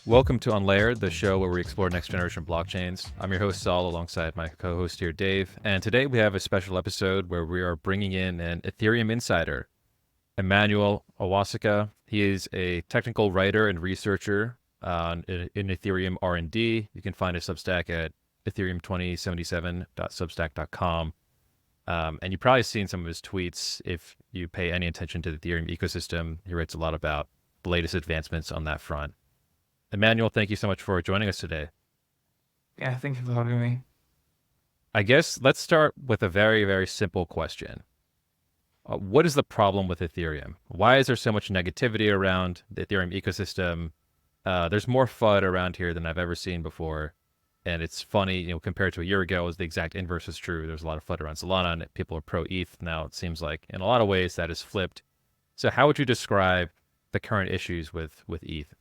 Welcome to Unlayered, the show where we explore next generation blockchains. I'm your host, Saul, alongside my co host here, Dave. And today we have a special episode where we are bringing in an Ethereum insider, Emmanuel Awosika. He is a technical writer and researcher in Ethereum R&D. You can find his Substack at ethereum2077.substack.com. And you've probably seen some of his tweets if you pay any attention to the Ethereum ecosystem. He writes a lot about the latest advancements on that front. Emmanuel, thank you so much for joining us today. Yeah, thank you for having me. I guess let's start with a very, very simple question. What is the problem with Ethereum? Why is there so much negativity around the Ethereum ecosystem? There's more FUD around here than I've ever seen before. And it's funny, compared to a year ago, the exact inverse is true. There's a lot of FUD around Solana and people are pro ETH. Now it seems like in a lot of ways that is flipped. So how would you describe the current issues with ETH?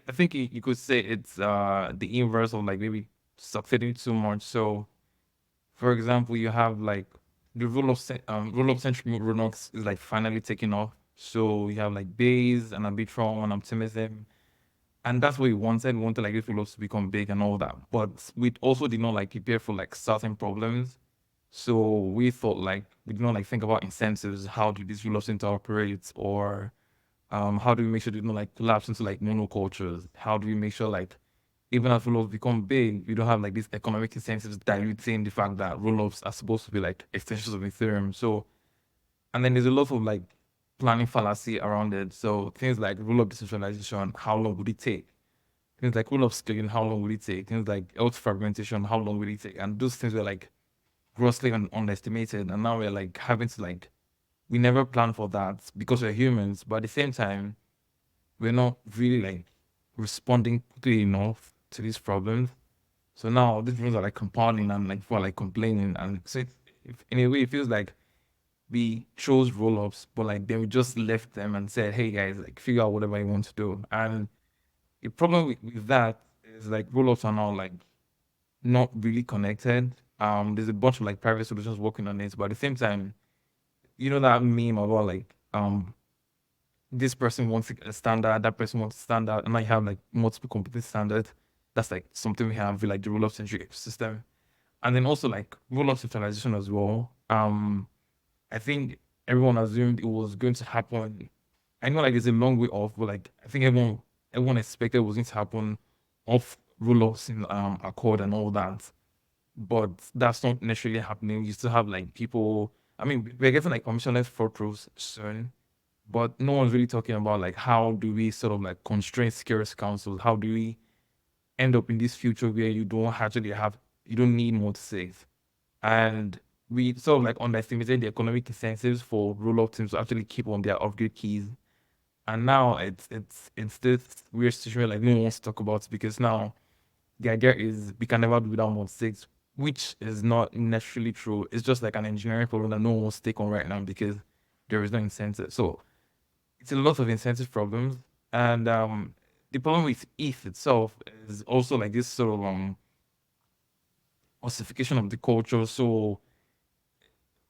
I think you could say it's the inverse of like maybe succeeding too much. So, for example, you have like the rule of century Ronox is like finally taking off. So you have like Base and Arbitrum and Optimism, and that's what we wanted. We wanted like these rule ups to become big and all that, but we also did not like prepare for like certain problems. So we thought like we did not like think about incentives. How do these rule ups interoperate, or how do we make sure they don't like collapse into like monocultures? How do we make sure like even as roll-ups become big, we don't have like these economic incentives diluting the fact that roll-ups are supposed to be like extensions of Ethereum. So, and then there's a lot of like planning fallacy around it. So things like roll-up decentralization, how long would it take? Things like roll-up scaling, how long will it take? Things like health fragmentation, how long will it take? And those things were like grossly underestimated. And now we're like having to like, we never planned for that because we're humans. But at the same time, we're not really like responding quickly enough to these problems. So now these problems are like compounding and like people are like complaining. And so in a way, it feels like we chose roll ups, but like then we just left them and said, hey guys, like figure out whatever you want to do. And the problem with that is like roll ups are now like not really connected. There's a bunch of like private solutions working on it, but at the same time, you know that meme about like this person wants a standard, that person wants a standard, and I have like multiple competing standards. That's like something we have with like the roll-up centric ecosystem. And then also like roll-up centralization as well. I think everyone assumed it was going to happen. I know like it's a long way off, but like I think everyone expected it was going to happen off roll-ups in Accord and all that. But that's not necessarily happening. You still have like people, I mean, we're getting like permissionless fraud proofs soon, but no one's really talking about like how do we sort of like constrain scarce councils? How do we end up in this future where you don't need more to save? And we sort of like underestimated the economic incentives for roll-up teams to actually keep on their upgrade keys. And now it's this weird situation where like no one wants to talk about it because now the idea is we can never do without more six, which is not necessarily true. It's just like an engineering problem that no one wants to take on right now because there is no incentive. So it's a lot of incentive problems. And the problem with ETH itself is also like this sort of ossification of the culture. So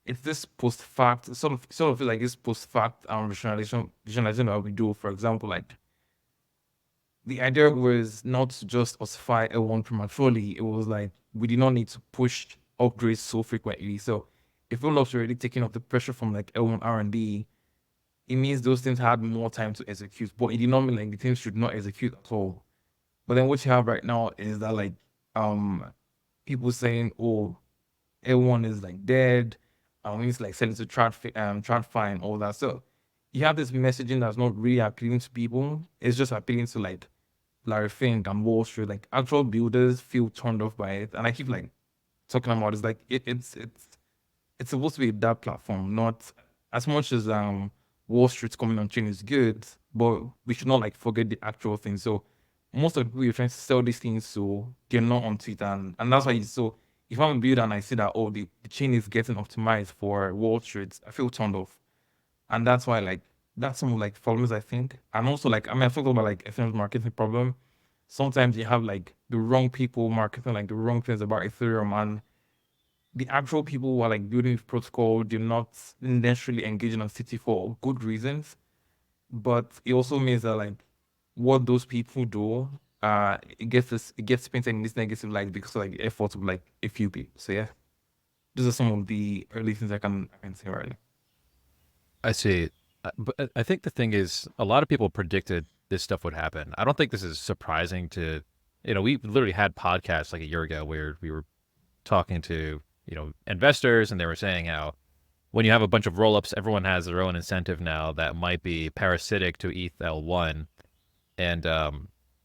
it's this post fact, sort of feel like this post fact visualization that we do. For example, like the idea was not to just ossify L1 prematurely. It was like we did not need to push upgrades so frequently. So if Rollups already taking off the pressure from like L1 R&D, it means those things had more time to execute. But it did not mean like the things should not execute at all. But then what you have right now is that like um people saying, oh, L1 is like dead, and we need to like sell it to TradFi and all that. So you have this messaging that's not really appealing to people. It's just appealing to like Larry Fink and Wall Street. Like actual builders feel turned off by it. And I keep like talking about it's like it's supposed to be that platform, not as much as Wall Street's coming on chain is good, but we should not like forget the actual thing. So most of the people you're trying to sell these things to, they're not on Twitter, and that's why it's so. If I'm a builder and I see that oh the chain is getting optimized for Wall Street, I feel turned off, and that's why like that's some of like problems I think, and also like I mean I've talked about like Ethereum's marketing problem. Sometimes you have like the wrong people marketing like the wrong things about Ethereum, and the actual people who are like building the protocol, they're not necessarily engaging on City for good reasons. But it also means that like what those people do, it gets painted in this negative light because of like the efforts of like a few people. So yeah, those are some of the early things I can say right now. I see. But I think the thing is, a lot of people predicted this stuff would happen. I don't think this is surprising to, we literally had podcasts like a year ago where we were talking to, investors, and they were saying how when you have a bunch of rollups, everyone has their own incentive now that might be parasitic to Eth L1. And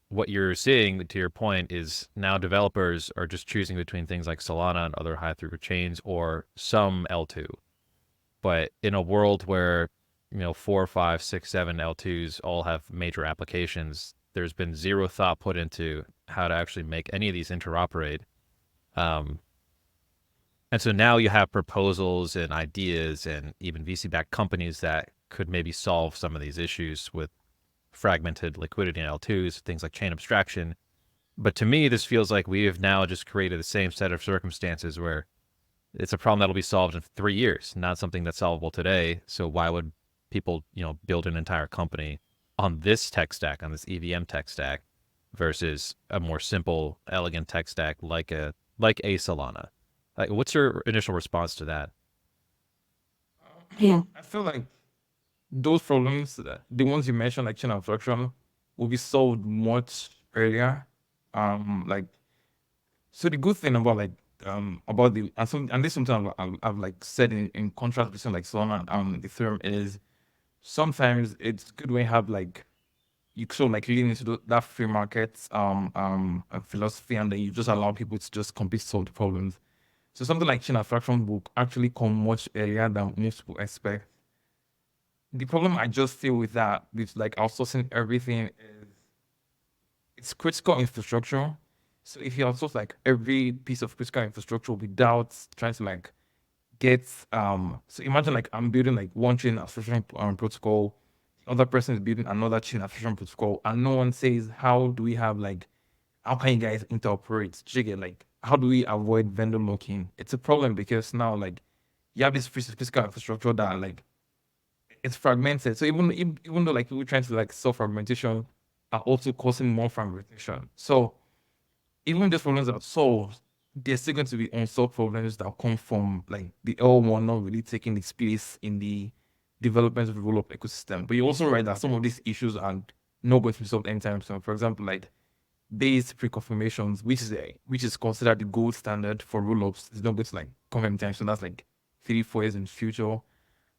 what you're seeing, to your point, is now developers are just choosing between things like Solana and other high throughput chains or some L2. But in a world where, 4, 5, 6, 7 L2s all have major applications, there's been zero thought put into how to actually make any of these interoperate. Um, and so now you have proposals and ideas and even VC-backed companies that could maybe solve some of these issues with fragmented liquidity in L2s, things like chain abstraction. But to me, this feels like we have now just created the same set of circumstances where it's a problem that'll be solved in 3 years, not something that's solvable today. So why would people, build an entire company on this tech stack, on this EVM tech stack, versus a more simple, elegant tech stack like a Solana? Like, what's your initial response to that? Yeah. I feel like those problems, the ones you mentioned, like chain abstraction, will be solved much earlier. Like so the good thing about like about the and this sometimes I've like said in contrast between like Solana and Ethereum is sometimes it's good when you have like you sort of like lean into that free market philosophy, and then you just allow people to just compete solve the problems. So something like chain abstraction will actually come much earlier than most people expect. The problem I just feel with that, with like outsourcing everything, is it's critical infrastructure. So if you outsource like every piece of critical infrastructure without trying to like get so imagine like I'm building like one chain abstraction protocol, the other person is building another chain abstraction protocol, and no one says how do we have like how can you guys interoperate? Do you get like how do we avoid vendor locking? It's a problem because now like you have this physical infrastructure that like it's fragmented. So even though like people trying to like solve fragmentation are also causing more fragmentation. So even those problems are solved, there's still going to be unsolved problems that come from like the L1 not really taking the space in the development of the roll-up ecosystem. But you're also right that some of these issues are not going to be solved anytime soon. For example, like base pre-confirmations, which is considered the gold standard for roll-ups, is not going to like come anytime soon. That's like 3, 4 years in the future.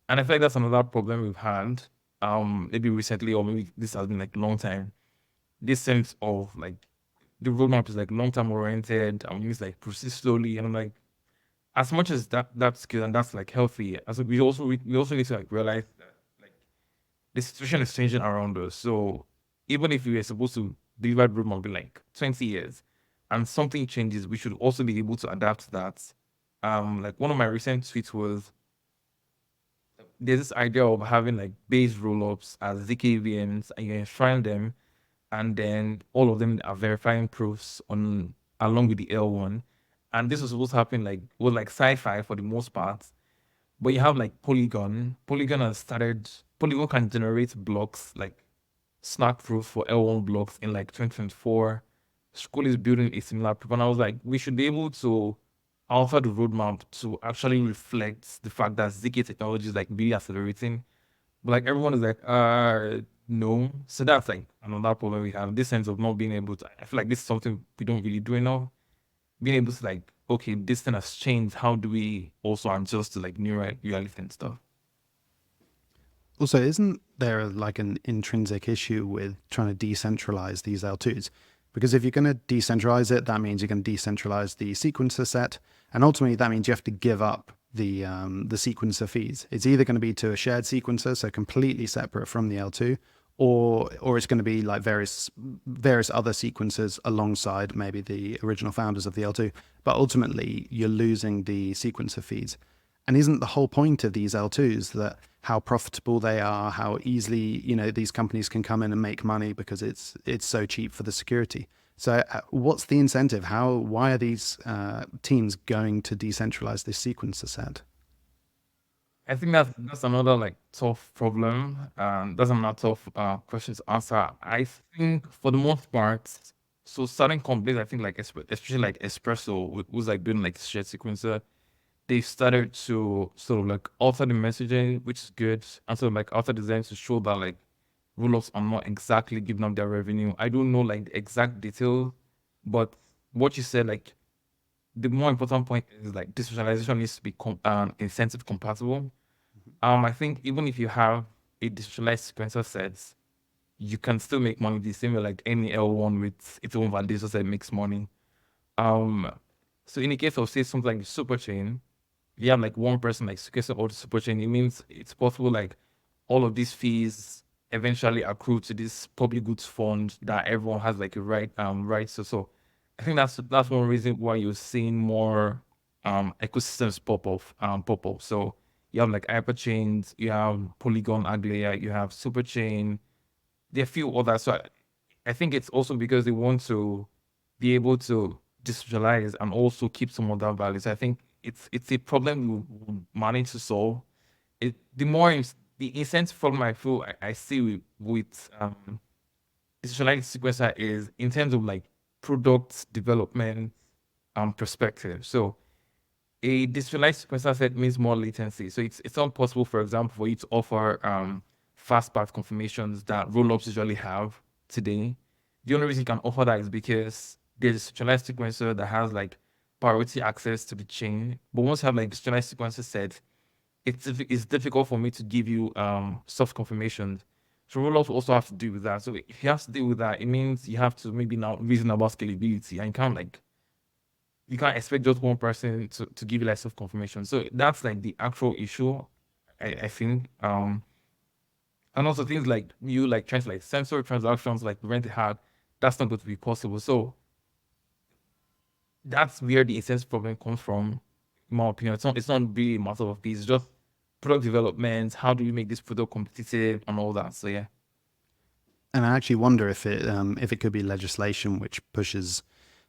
And I feel like that's another problem we've had. Maybe recently, or maybe this has been like a long time. This sense of like the roadmap is like long term oriented. It's like proceed slowly, and I'm like, as much as that's good and that's like healthy, as we also need to like realize that like the situation is changing around us. So even if we were supposed to deliver the roadmap in like 20 years, and something changes, we should also be able to adapt to that. Like one of my recent tweets was there's this idea of having like base rollups as ZKVMs, and you enshrine them, and then all of them are verifying proofs on along with the L1. And this was supposed to happen like was like sci-fi for the most part. But you have like Polygon. Polygon can generate blocks like snark proof for L1 blocks in like 2024. School is building a similar proof. And I was like, we should be able to alter the roadmap to actually reflect the fact that ZK technology is like really accelerating. But like everyone is like, no. So that's like another problem we have. This sense of not being able to, I feel like this is something we don't really do enough. Being able to like, okay, this thing has changed. How do we also adjust to like new reality and stuff? Also, isn't there like an intrinsic issue with trying to decentralize these L2s? Because if you're going to decentralize it, that means you're going to decentralize the sequencer set, and ultimately that means you have to give up the sequencer fees. It's either going to be to a shared sequencer, so completely separate from the L2, or it's going to be like various other sequencers alongside maybe the original founders of the L2. But ultimately, you're losing the sequencer fees. And isn't the whole point of these L2s that how profitable they are, how easily these companies can come in and make money because it's so cheap for the security? So what's the incentive? Why are these teams going to decentralize this sequencer set? I think that's another like tough problem. That's another tough question to answer. I think for the most part, so certain companies, I think like especially like Espresso, who's like doing like shared sequencer, they started to sort of like alter the messaging, which is good, and sort of like alter designs to show that like rollups are not exactly giving up their revenue. I don't know like the exact details, but what you said, like the more important point is like decentralization needs to be incentive compatible. I think even if you have a decentralized sequencer set, you can still make money the same way like any L1 with its own validator set makes money. Um, so in the case of say something like the super chain, you have like one person like sequencing all the super chain, it means it's possible like all of these fees eventually accrue to this public goods fund that everyone has like a right. I think that's one reason why you're seeing more ecosystems pop up. So you have like hyperchains, you have Polygon Aglaia, you have Superchain, there are a few others. So I think it's also because they want to be able to decentralize and also keep some of that value. So I think it's a problem we manage to solve. The more the incentive problem I feel I see with decentralized sequencer is in terms of like product development perspective. So a decentralized sequencer set means more latency. So it's not possible, for example, for you to offer fast path confirmations that rollups usually have today. The only reason you can offer that is because there's a centralized sequencer that has like priority access to the chain. But once you have like decentralized sequencer set, it's difficult for me to give you soft confirmations. So rollups also have to deal with that. So if you have to deal with that, it means you have to maybe now reason about scalability, and you can't expect just one person to give you like self confirmation. So that's like the actual issue, I think. And also things like you like trying to like censor transactions, like prevent it hard, that's not going to be possible. So that's where the incentive problem comes from, in my opinion. It's not really a matter of fees, it's just product development, how do you make this product competitive and all that. So yeah. And I actually wonder if it could be legislation which pushes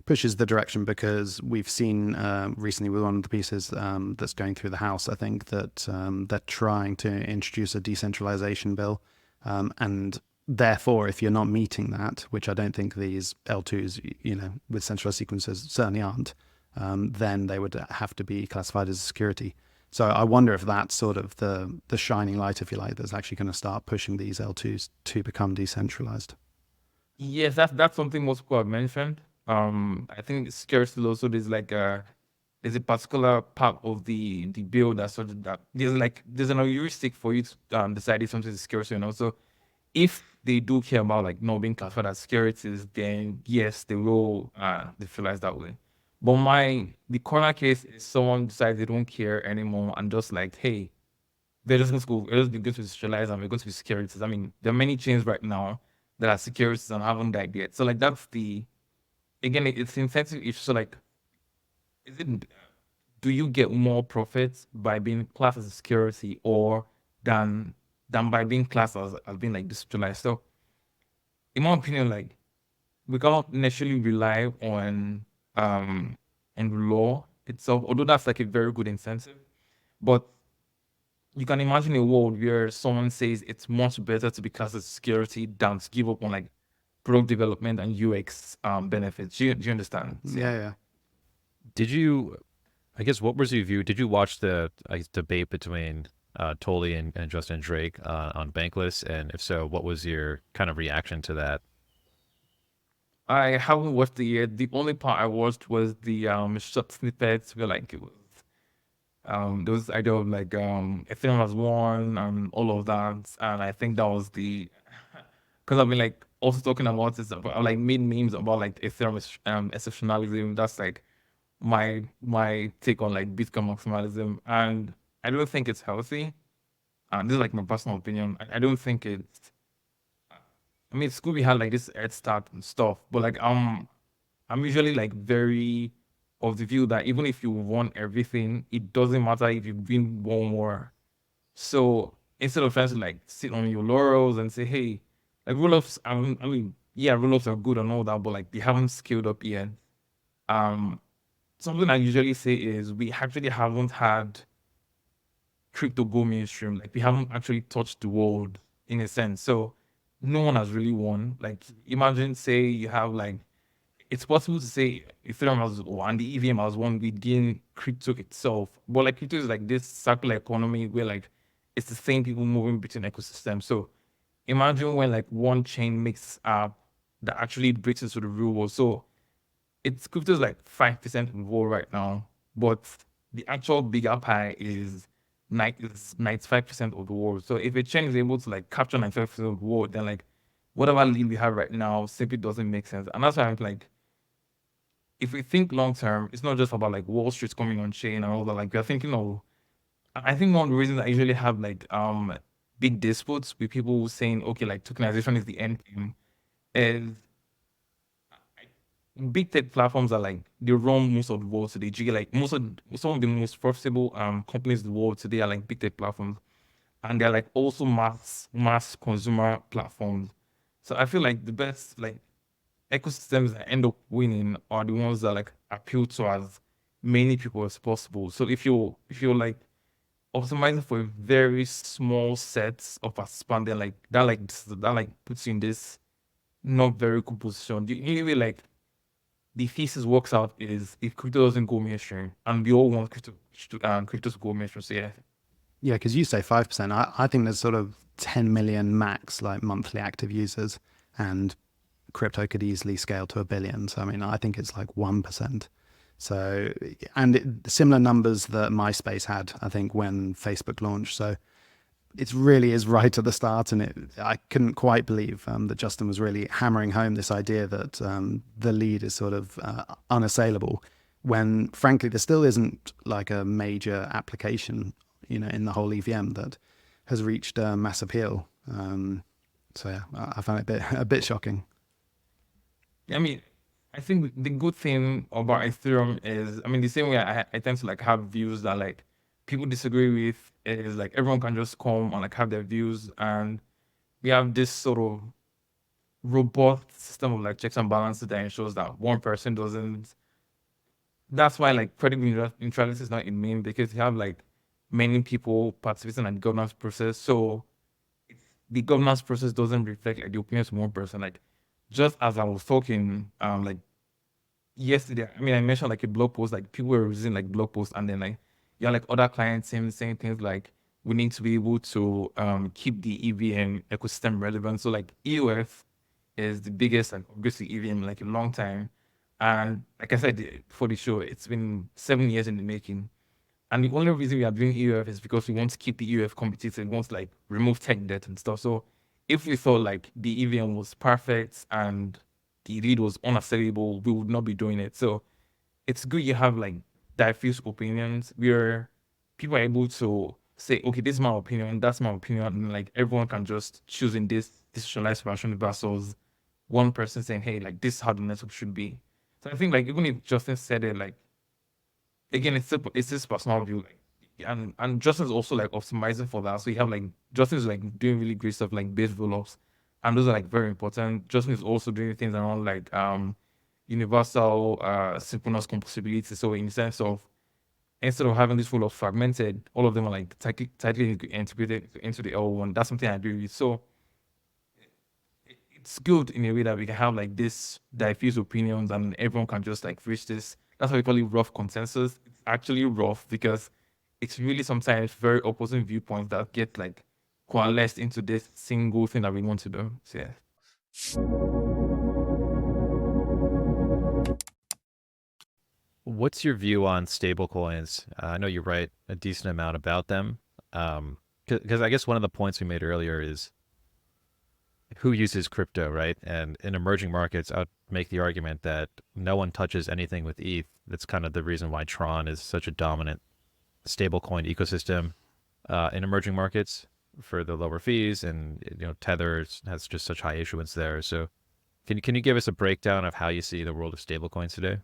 the direction, because we've seen recently with one of the pieces that's going through the House, I think that they're trying to introduce a decentralization bill, and therefore, if you're not meeting that, which I don't think these L2s, with centralized sequencers certainly aren't, then they would have to be classified as a security. So I wonder if that's sort of the shining light, if you like, that's actually going to start pushing these L2s to become decentralized. Yes, that's something most people have mentioned. I think scarcity also there's a particular part of the bill that sort of that there's an heuristic for you to decide if something is scarce, So if they do care about like not being classified as securities, then yes, they will defilize that way. But the corner case is someone decides they don't care anymore and just like, hey, they're just going to be specialized and we're going to be securities. I mean, there are many chains right now that are securities and haven't died yet. So like that's again, it's incentive issue. So like, is it do you get more profits by being classed as a security or than by being classed as being like decentralized? So in my opinion, like we cannot necessarily rely on law itself, although that's like a very good incentive. But you can imagine a world where someone says it's much better to be classed as security than to give up on like product development and UX benefits. Do you understand? So, Yeah. Did you, I guess, what was your view? Did you watch the debate between Toly and Justin Drake on Bankless? And if so, what was your kind of reaction to that? I haven't watched it yet. The only part I watched was the short snippets where like it was those idea of like Ethereum has won and all of that. And I think that was because I've been like also talking about this, I like made memes about like Ethereum exceptionalism. That's like my take on like Bitcoin maximalism, and I don't think it's healthy. And this is like my personal opinion. I don't think it's. I mean, Scooby had like this head start and stuff, but like I'm usually like very of the view that even if you won everything, it doesn't matter if you win one more. So instead of trying to like sit on your laurels and say, hey, like roll-ups, yeah, roll-ups are good and all that, but like they haven't scaled up yet. Um, Something I usually say is we actually haven't had crypto go mainstream. Like we haven't actually touched the world in a sense. So no one has really won. Like imagine say you have like it's possible to say Ethereum has won, the EVM has won within crypto itself. But like crypto is like this circular economy where like it's the same people moving between ecosystems. So imagine when like one chain makes up that actually breaks into the real world. So it's crypto is like 5% of the world right now, but the actual bigger pie is 95% of the world. So if a chain is able to like capture 95% of the world, then like whatever lead we have right now simply doesn't make sense. And that's why I'm like, if we think long term, it's not just about like Wall Street coming on chain and all that. Like we're thinking of, I think one of the reasons I usually have like big disputes with people saying, okay, like tokenization is the end game, is big tech platforms are like they run most of the world today. Like some of the most profitable companies in the world today are like big tech platforms, and they're like also mass consumer platforms. So I feel like the best like ecosystems that end up winning are the ones that like appeal to as many people as possible. So if you're like optimizing for a very small set of participants, then like that puts you in this not very good position. The only way like the thesis works out is if crypto doesn't go mainstream, and we all want crypto to go mainstream. So yeah, Yeah, because you say 5%. I think there's sort of 10 million max, like monthly active users, and crypto could easily scale to 1 billion. So, I mean, I think it's like 1%. So, and similar numbers that MySpace had, I think, when Facebook launched. So it really is right at the start. And I couldn't quite believe that Justin was really hammering home this idea that the lead is sort of unassailable, when frankly, there still isn't like a major application, in the whole EVM that has reached mass appeal. So yeah, I found it a bit shocking. I mean, I think the good thing about Ethereum is, I mean, the same way I tend to like have views that like people disagree with is like everyone can just come and like have their views, and we have this sort of robust system of like checks and balances that ensures that one person doesn't. That's why like credit neutrality is not in main, because you have like many people participating in the governance process. So the governance process doesn't reflect like the opinions of one person. Like just as I was talking, like yesterday, I mean, I mentioned like a blog post, like people were using like blog posts, and then like you have like other clients saying things like we need to be able to keep the EVM ecosystem relevant. So like EOF is the biggest and obviously EVM like a long time. And like I said for the show, it's been 7 years in the making. And the only reason we are doing EOF is because we want to keep the EOF competitive. We want to like remove tech debt and stuff. So if we thought like the EVM was perfect and the lead was unassailable, we would not be doing it. So it's good you have like diffuse opinions where people are able to say, okay, this is my opinion, that's my opinion, and like everyone can just choose in this decentralized fashion versus one person saying, hey, like this is how the network should be. So I think like even if Justin said it, like again, it's his personal view, like, and Justin's also like optimizing for that. So you have like Justin's like doing really great stuff like base rollups, and those are like very important. Justin is also doing things around like universal synchronous composability. So in the sense of instead of having this full of fragmented, all of them are like tightly integrated into the L1. That's something I agree with. So it's good in a way that we can have like this diffuse opinions and everyone can just like reach this. That's why we call it rough consensus. It's actually rough because it's really sometimes very opposing viewpoints that get like coalesced into this single thing that we want to do. So yeah. What's your view on stablecoins? I know you write a decent amount about them. Because I guess one of the points we made earlier is who uses crypto, right? And in emerging markets, I would make the argument that no one touches anything with ETH. That's kind of the reason why Tron is such a dominant stablecoin ecosystem in emerging markets for the lower fees, and Tether has just such high issuance there. So, can you give us a breakdown of how you see the world of stablecoins today?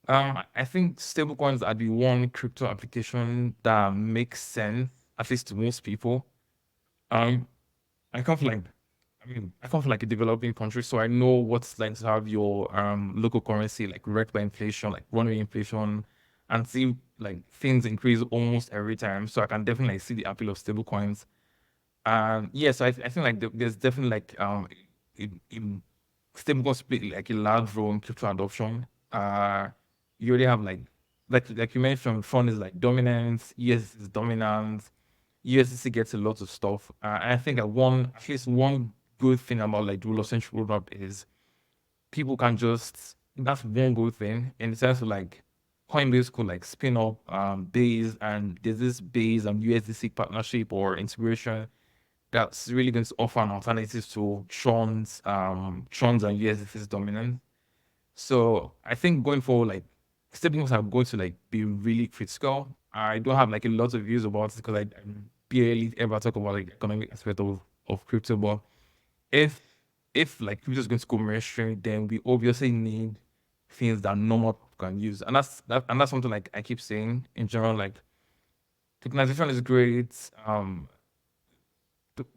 I think stablecoins are the one crypto application that makes sense, at least to most people. Um, I come from like, I come from like a developing country, so I know what it's like to have your local currency like wrecked by inflation, like runaway inflation, and see like things increase almost every time. So I can definitely see the appeal of stablecoins. Yes, I think like there's definitely like in stablecoins play like a large role in crypto adoption. You already have like you mentioned, fund is like dominance, ES is dominance, USDC gets a lot of stuff. I think that at least one good thing about like the rule of central roadmap is people can just, that's one good thing in the sense of like Coinbase could like spin up Base, and there's this Base and USDC partnership or integration that's really going to offer an alternative to Tron's and USDC's dominance. So I think going forward, like stablecoins are going to like be really critical. I don't have like a lot of views about it because I barely ever talk about like economic aspect of crypto. But if like crypto is going to go mainstream, then we obviously need things that normal people can use. And that's something like I keep saying in general, like tokenization is great.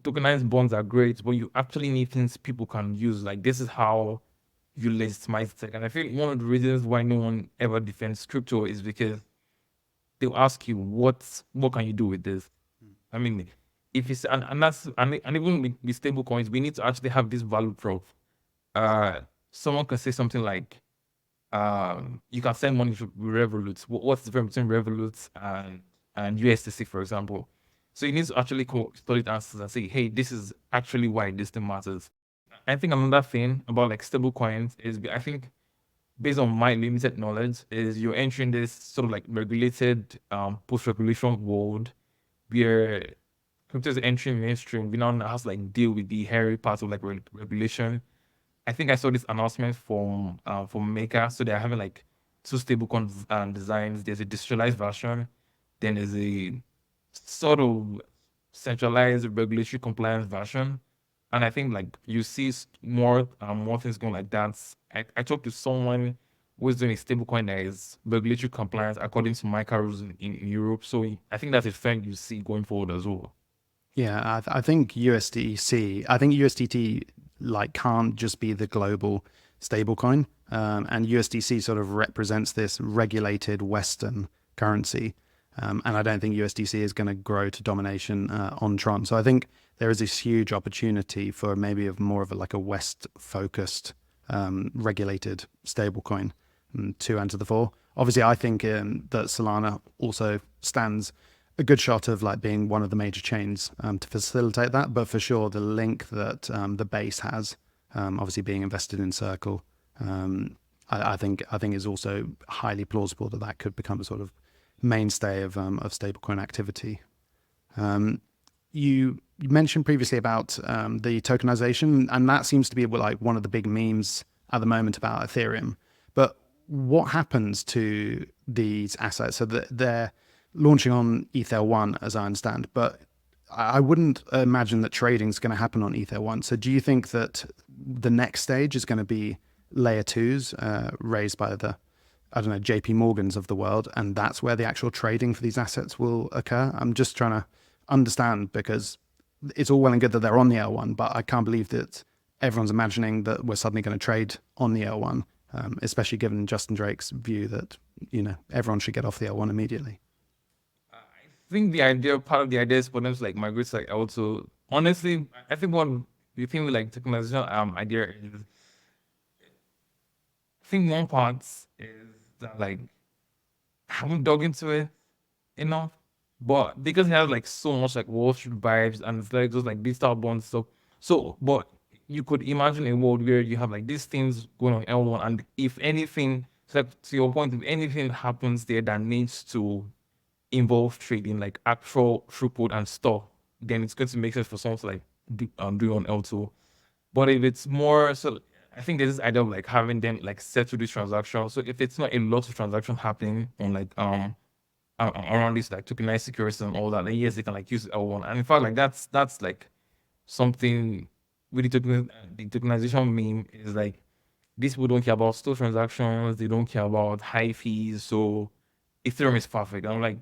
Tokenized bonds are great, but you actually need things people can use. Like this is how you legitimize tech. And I think one of the reasons why no one ever defends crypto is because they'll ask you what can you do with this? I mean, if it's and even with stable coins, we need to actually have this value proof. Someone can say something like, you can send money to Revolut. What's the difference between Revolut and USDC, for example? So you need to actually solid answers and say, hey, this is actually why this thing matters. I think another thing about like stable coins is, I think based on my limited knowledge, is you're entering this sort of like regulated post-regulation world where crypto is entering mainstream. We now have to like deal with the hairy parts of like regulation. I think I saw this announcement from Maker. So they're having like two stablecoin designs. There's a decentralized version, then there's a sort of centralized regulatory compliance version. And I think like you see more things going like that. I talked to someone who is doing a stablecoin that is regulatory compliance according to MiCA rules in Europe. So I think that's a trend you see going forward as well. Yeah, I think USDT like can't just be the global stablecoin, and USDC sort of represents this regulated Western currency, and I don't think USDC is going to grow to domination on Tron. So I think there is this huge opportunity for maybe more of a West-focused regulated stablecoin to enter the fore. Obviously, I think that Solana also stands a good shot of like being one of the major chains to facilitate that. But for sure, the link that the base has, obviously being invested in Circle, I think is also highly plausible that could become a sort of mainstay of stablecoin activity. You mentioned previously about the tokenization, and that seems to be like one of the big memes at the moment about Ethereum. But what happens to these assets? So that they're launching on Eth L1, as I understand, but I wouldn't imagine that trading is going to happen on Eth L1. So do you think that the next stage is going to be layer twos raised by the, I don't know, JP Morgans of the world, and that's where the actual trading for these assets will occur? I'm just trying to understand, because it's all well and good that they're on the L1, but I can't believe that everyone's imagining that we're suddenly going to trade on the L1, especially given Justin Drake's view that, everyone should get off the L1 immediately. I think part of the idea is for them to like migrate to like L2. Honestly, I think the thing with like tokenization idea is, I think one part is that like I haven't dug into it enough, but because it has like so much like Wall Street vibes and it's like just like digital bonds stuff. So, but you could imagine a world where you have like these things going on L1, and if anything, so like, to your point, if anything happens there that needs to involve trading, like actual throughput and stuff, then it's going to make sense for someone to like do on L2. But if it's more, so I think there's this idea of like having them like settle these transactions. So if it's not a lot of transactions happening on like around this like tokenized securities and all that, then yes, they can like use L1. And in fact, like that's like something with the tokenization meme is like, these people don't care about store transactions, they don't care about high fees, so Ethereum is perfect. I'm like,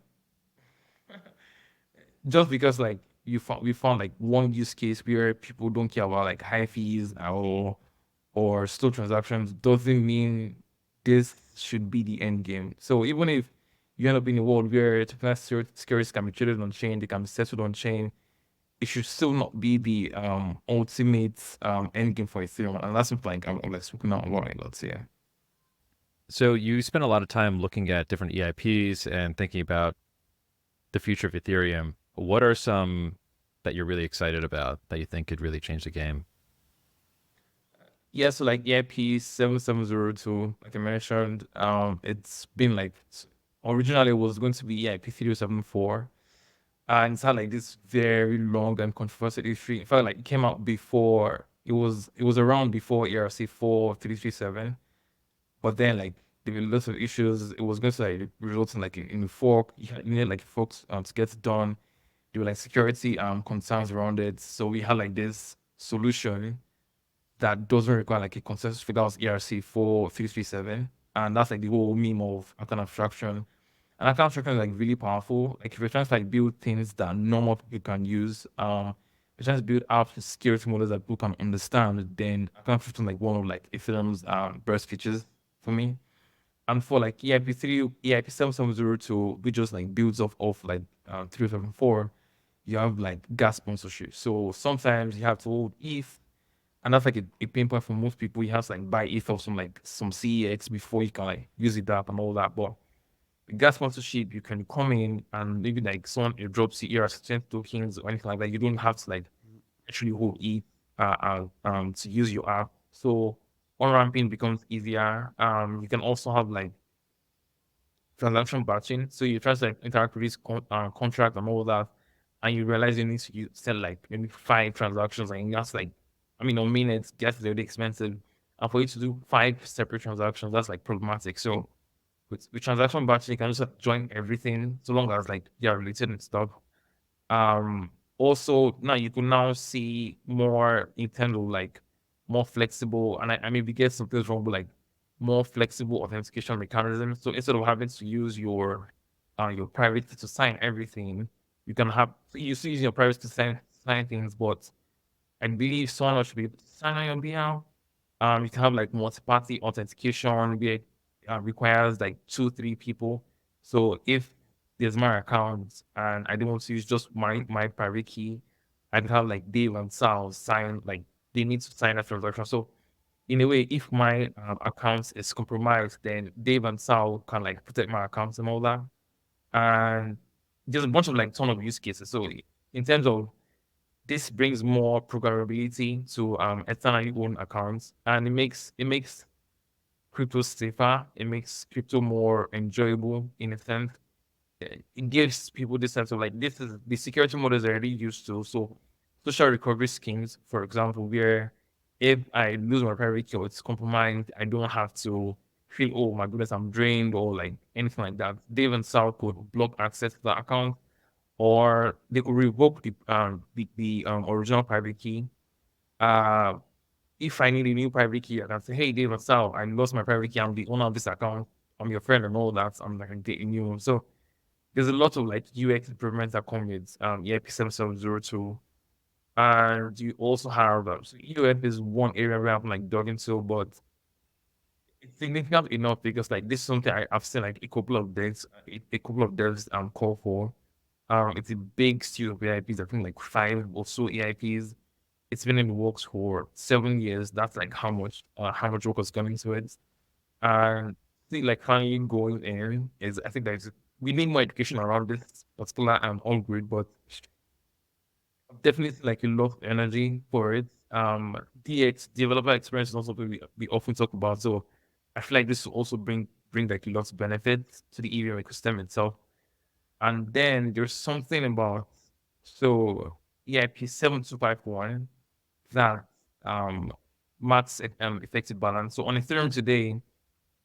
just because like we found like one use case where people don't care about like high fees or store transactions doesn't mean this should be the end game. So even if you end up in a world where tokenized securities can be traded on chain, they can be settled on chain. It should still not be the ultimate end game for Ethereum, and that's something like I'm like speaking out about a lot here. So you spend a lot of time looking at different EIPs and thinking about the future of Ethereum. What are some that you're really excited about that you think could really change the game? Yeah, so like EIP 7702, like I mentioned, it's been like originally it was going to be EIP 374, and it's had like this very long and controversial history. In fact, like it came out before it was around before ERC 4337, but then like there were lots of issues. It was going to like result in like in a fork. You need like forks to get it done. There were like security concerns around it. So we had like this solution that doesn't require like a consensus figure out ERC 4337. And that's like the whole meme of account abstraction. And account abstraction is like really powerful. Like if you're trying to like build things that normal people can use, you're trying to build apps and security models that people can understand, then account abstraction is like one of like Ethereum's best features for me. And for like EIP3, EIP 7702, which just like builds off like 374, you have like gas sponsorship. So sometimes you have to hold ETH, and that's like a pain point for most people. You have to like buy ETH of some CEX before you can like use it up and all that. But with gas sponsorship, you can come in and maybe like someone drops the ERC tokens or anything like that. You don't have to like actually hold ETH to use your app. So on ramping becomes easier. You can also have like transaction batching. So you try to like interact with this contract and all that, and you realize you need to sell like maybe 5 transactions, and that's like, I mean, on minutes, gas is really expensive. And for you to do 5 separate transactions, that's like problematic. So with transaction batching, you can just like, join everything so long as like they are related and stuff. Also now you can now see more in terms of like more flexible, and I maybe get some things wrong, but like more flexible authentication mechanism. So instead of having to use your private key to sign everything, you can have you still use your private key to sign things, but I believe someone should be able to sign on your behalf. You can have like multi-party authentication where it requires like 2-3 people. So if there's my account and I don't want to use just my private key, I can have like Dave and Sal sign, like they need to sign a transaction. So in a way, if my account is compromised, then Dave and Sal can like protect my accounts and all that. And there's a bunch of like ton of use cases. So in terms of this brings more programmability to externally owned accounts, and it makes crypto safer. It makes crypto more enjoyable in a sense. It gives people this sense of like this is the security models are already used to. So social recovery schemes, for example, where if I lose my private key or it's compromised, I don't have to feel, oh my goodness, I'm drained or like anything like that. They even South could block access to the account, or they could revoke the original private key. Uh, if I need a new private key, I can say, hey, Dave, Sal, I lost my private key. I'm the owner of this account. I'm your friend and all that. I'm like getting new one. So there's a lot of like UX improvements that come with EIP 7702. And you also have so UF is one area where I'm like dug into, but it's significant enough because like this is something I've seen like a couple of devs call for. It's a big suite of EIPs. I think like 5 or so EIPs. It's been in the works for 7 years. That's like how much work was gone into it. And see, like finally going in is I think there's we need more education around this particular all grid, but definitely like a lot of energy for it. DX developer experience is also we often talk about. So I feel like this will also bring like a lot of benefits to the EVM ecosystem itself. And then there's something about so EIP 7251 that marks effective balance. So on Ethereum today,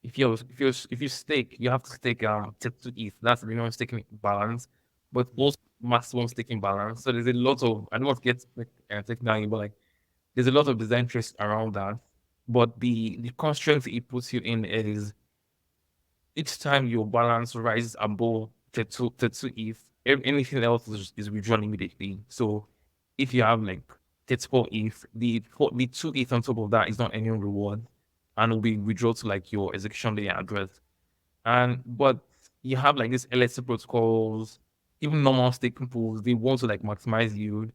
if you stake, you have to stake to ETH. That's the minimum staking balance, but most maximum staking balance. So there's a lot of I don't want to get like, technical, but like there's a lot of design interest around that. But the constraint it puts you in is each time your balance rises above the two ETH, anything else is withdrawn immediately. So if you have like 34 ETH, the 2 ETH on top of that is not any reward and will be withdrawn to like your execution layer address. And but you have like these LSC protocols, even normal staking pools, they want to like maximize yield.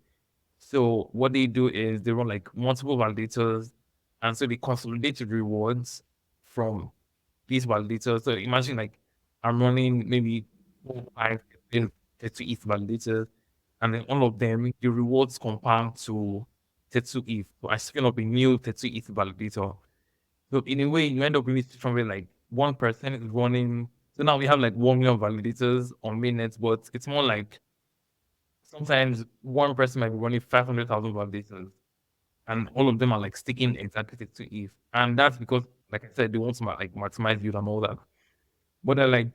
So what they do is they run like multiple validators, and so they consolidate the rewards from these validators. So imagine like I'm running maybe 4, 5, 30 ETH validators, and then all of them, the rewards compound to 32 ETH. So I spin up a new 32 ETH validator. So in a way, you end up with a situation where like one person is running. So now we have like 1 million validators on mainnet, but it's more like sometimes one person might be running 500,000 validators, and all of them are like sticking exactly to ETH. And that's because, like I said, they want to like maximize yield and all that. But they're like,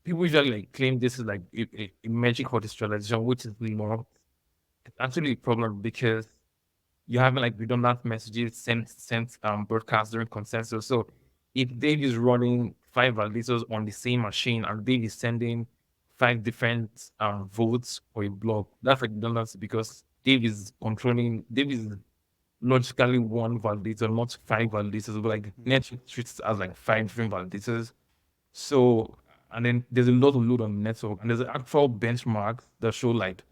people usually like claim this is like a magic for decentralization, which is not. It's actually a problem because you're having like redundant messages sent broadcast during consensus. So if Dave is running 5 validators on the same machine and Dave is sending 5 different votes for a block, that's like redundancy because Dave is logically one validator, not 5 validators, but like network treats it as like 5 different validators. So, and then there's a lot of load on the network, and there's an actual benchmark that show like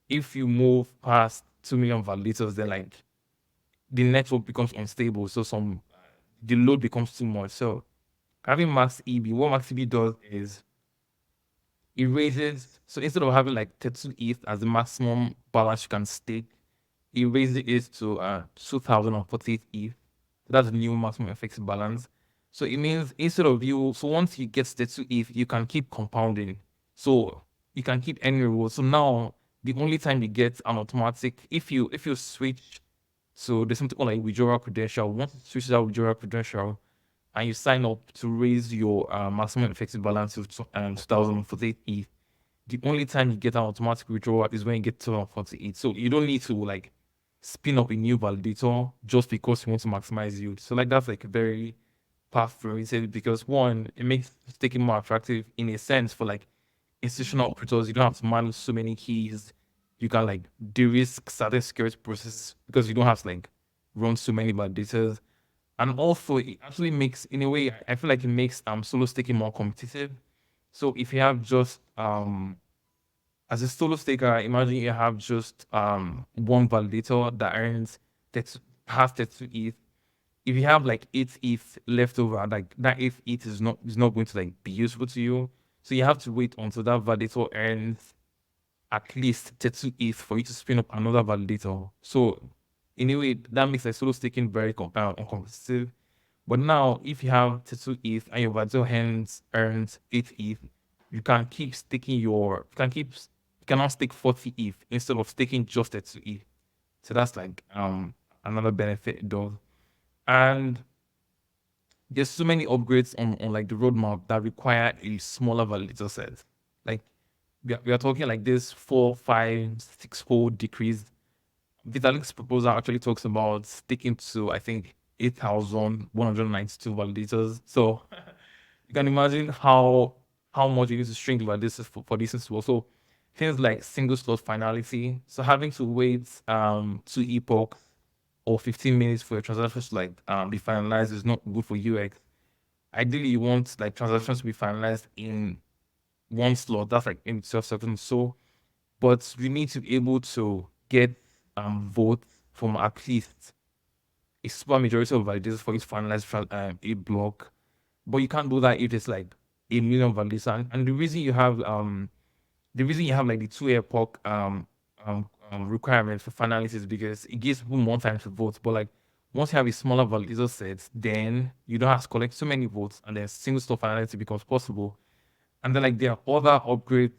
if you move past 2 million validators, then like the network becomes unstable. So the load becomes too much. So having max EB, what max EB does is it raises. So instead of having like 32 ETH as the maximum balance you can stake, it raises it to 2048 ETH. So that's the new maximum effective balance. So it means instead of so once you get 32 ETH, you can keep compounding. So you can keep any reward. So now the only time you get an automatic, if you switch, so there's something called like withdrawal credential. Once you switch that withdrawal credential and you sign up to raise your maximum effective balance to 2048 ETH, the only time you get an automatic withdrawal is when you get 2048. So you don't need to like spin up a new validator just because you want to maximize yield. So like that's like a very powerful reason because one, it makes staking more attractive in a sense for like institutional operators. You don't have to manage so many keys. You can like de-risk certain security processes because you don't have to like run so many validators. And also it actually makes, in a way, I feel like it makes solo staking more competitive. So if you have just as a solo staker, imagine you have just one validator that earns half 32 ETH. If you have like 8 ETH left over, like that 8 ETH is not going to like be useful to you. So you have to wait until that validator earns at least 32 ETH for you to spin up another validator. So in a way, that makes like solo staking very competitive. But now, if you have 32 ETH and your validator earns 8 ETH, you can keep staking you can now stake 40 ETH instead of staking just 32 ETH. So that's like another benefit it does. And there's so many upgrades on like the roadmap that require a smaller validator set. Like we are talking like this 4, 5, 6-fold decrease. Vitalik's proposal actually talks about sticking to, I think, 8,192 validators. So you can imagine how much you need to shrink validators for this as well. So things like single slot finality. So having to wait 2 epochs or 15 minutes for your transactions to like be finalized is not good for UX. Ideally, you want like transactions to be finalized in one slot. That's like in 12 seconds. So, but you need to be able to get votes from at least a super majority of validators for you to finalize a block. But you can't do that if it's like a million validators. And the reason you have like the 2 epoch requirement for finalities is because it gives people more time to vote. But like once you have a smaller validator set, then you don't have to collect so many votes, and then single slot finality becomes possible. And then like there are other upgrades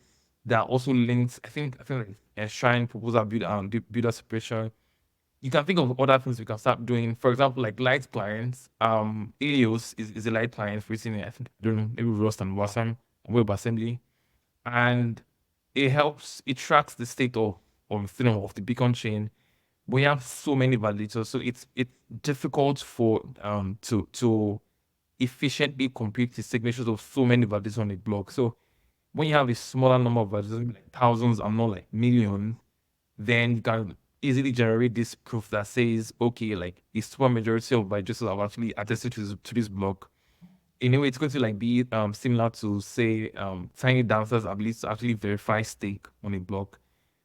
that are also linked. I think like Shrine proposal builder separation. You can think of other things we can start doing. For example, like light clients. Ilios is a light client for using I don't know, maybe Rust and Wasm WebAssembly. And it tracks the state of the beacon chain. We have so many validators, so it's difficult for to efficiently compute the signatures of so many validators on a block. So when you have a smaller number of validators, like thousands and not like millions, then you can easily generate this proof that says, okay, like a super majority of validators have actually attested to this block. in a way, it's going to like be similar to say Tiny Dancer's ability to actually verify stake on a block.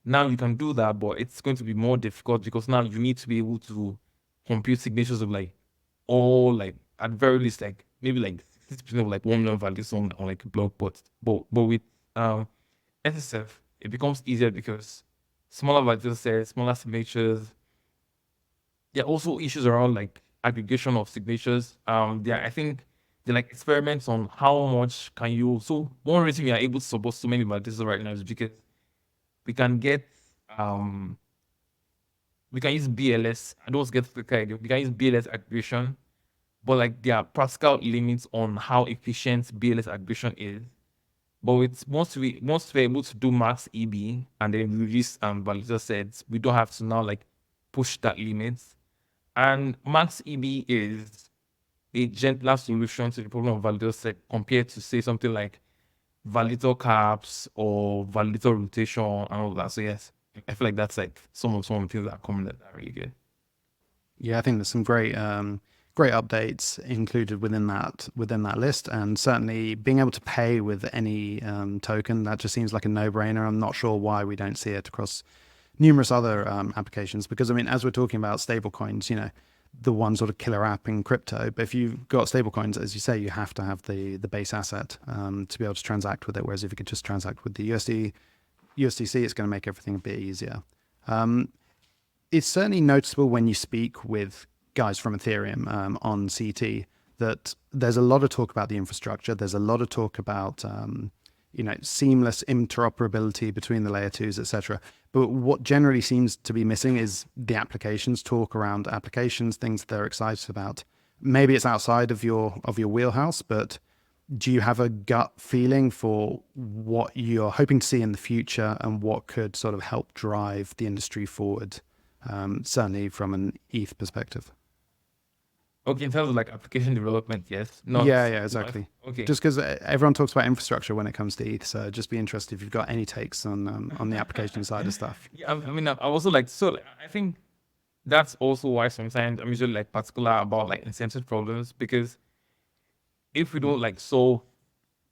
Now you can do that, but it's going to be more difficult because now you need to be able to compute signatures of like all like at very least like maybe like 60% of like 1 million values on like a block, but with SSF it becomes easier because smaller value sets, smaller signatures. There are also issues around like aggregation of signatures. I think they're like experiments on how much can you. So one reason we are able to support so many validators right now is because we can get we can use BLS. I don't get the idea. We can use BLS aggregation, but like there are practical limits on how efficient BLS aggregation is. But it's once we're able to do max EB and then release validator sets, we don't have to now like push that limit. And max EB is a gentler solution to the problem of validator set compared to say something like validator caps or validator rotation and all that. So yes, I feel like that's like some of the things that are common that are really good. Yeah, I think there's some great great updates included within that list, and certainly being able to pay with any token, that just seems like a no-brainer. I'm not sure why we don't see it across numerous other applications, because I mean, as we're talking about stablecoins, you know, the one sort of killer app in crypto, but if you've got stablecoins, as you say, you have to have the base asset to be able to transact with it, whereas if you could just transact with the USDC, it's going to make everything a bit easier. It's certainly noticeable when you speak with guys from Ethereum on CT that there's a lot of talk about the infrastructure. There's a lot of talk about seamless interoperability between the layer twos, etc. But what generally seems to be missing is the applications, talk around applications, things that they're excited about. Maybe it's outside of your wheelhouse, but do you have a gut feeling for what you're hoping to see in the future and what could sort of help drive the industry forward? Certainly from an ETH perspective. Okay, in terms of like application development, yes. Not, Yeah, exactly. Okay. Just because everyone talks about infrastructure when it comes to ETH, so just be interested if you've got any takes on the application side of stuff. Yeah, I mean, I also like I think that's also why sometimes I'm usually like particular about like incentive problems, because if we don't like solve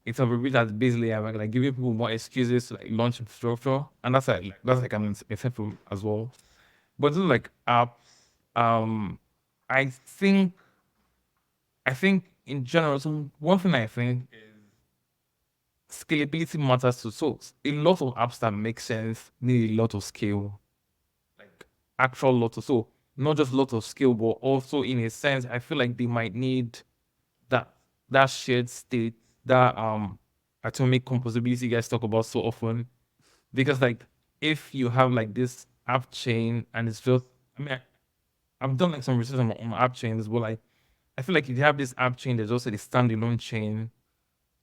it's a bit that's basically like giving people more excuses to like launch infrastructure, and that's like an incentive as well. But just like I think in general, so one thing I think is scalability matters too. So a lot of apps that make sense need a lot of scale, like actual lot of, so not just a lot of scale, but also in a sense, I feel like they might need that shared state, that atomic composability you guys talk about so often. Because like if you have like this app chain and it's just, I mean, I've done like some research on app chains, but like I feel like if you have this app chain, there's also the standalone chain.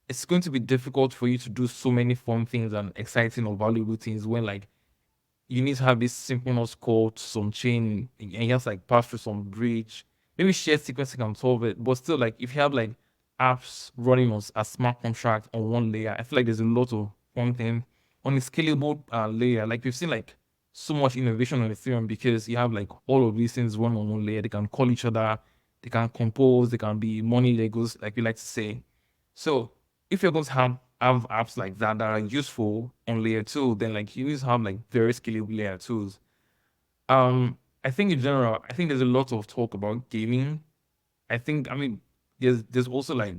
It's going to be difficult for you to do so many fun things and exciting or valuable things when like you need to have this synchronous code to some chain and you have to like pass through some bridge. Maybe shared sequencing can solve it, but still like if you have like apps running on a smart contract on one layer, I feel like there's a lot of fun thing on a scalable layer. Like we've seen like so much innovation on Ethereum because you have like all of these things running on one layer. They can call each other, they can compose, they can be money Legos, like we like to say. So if you're going to have apps like that are useful on layer two, then like you need to have like very scalable layer twos. I think in general, I think there's a lot of talk about gaming. I mean, there's also like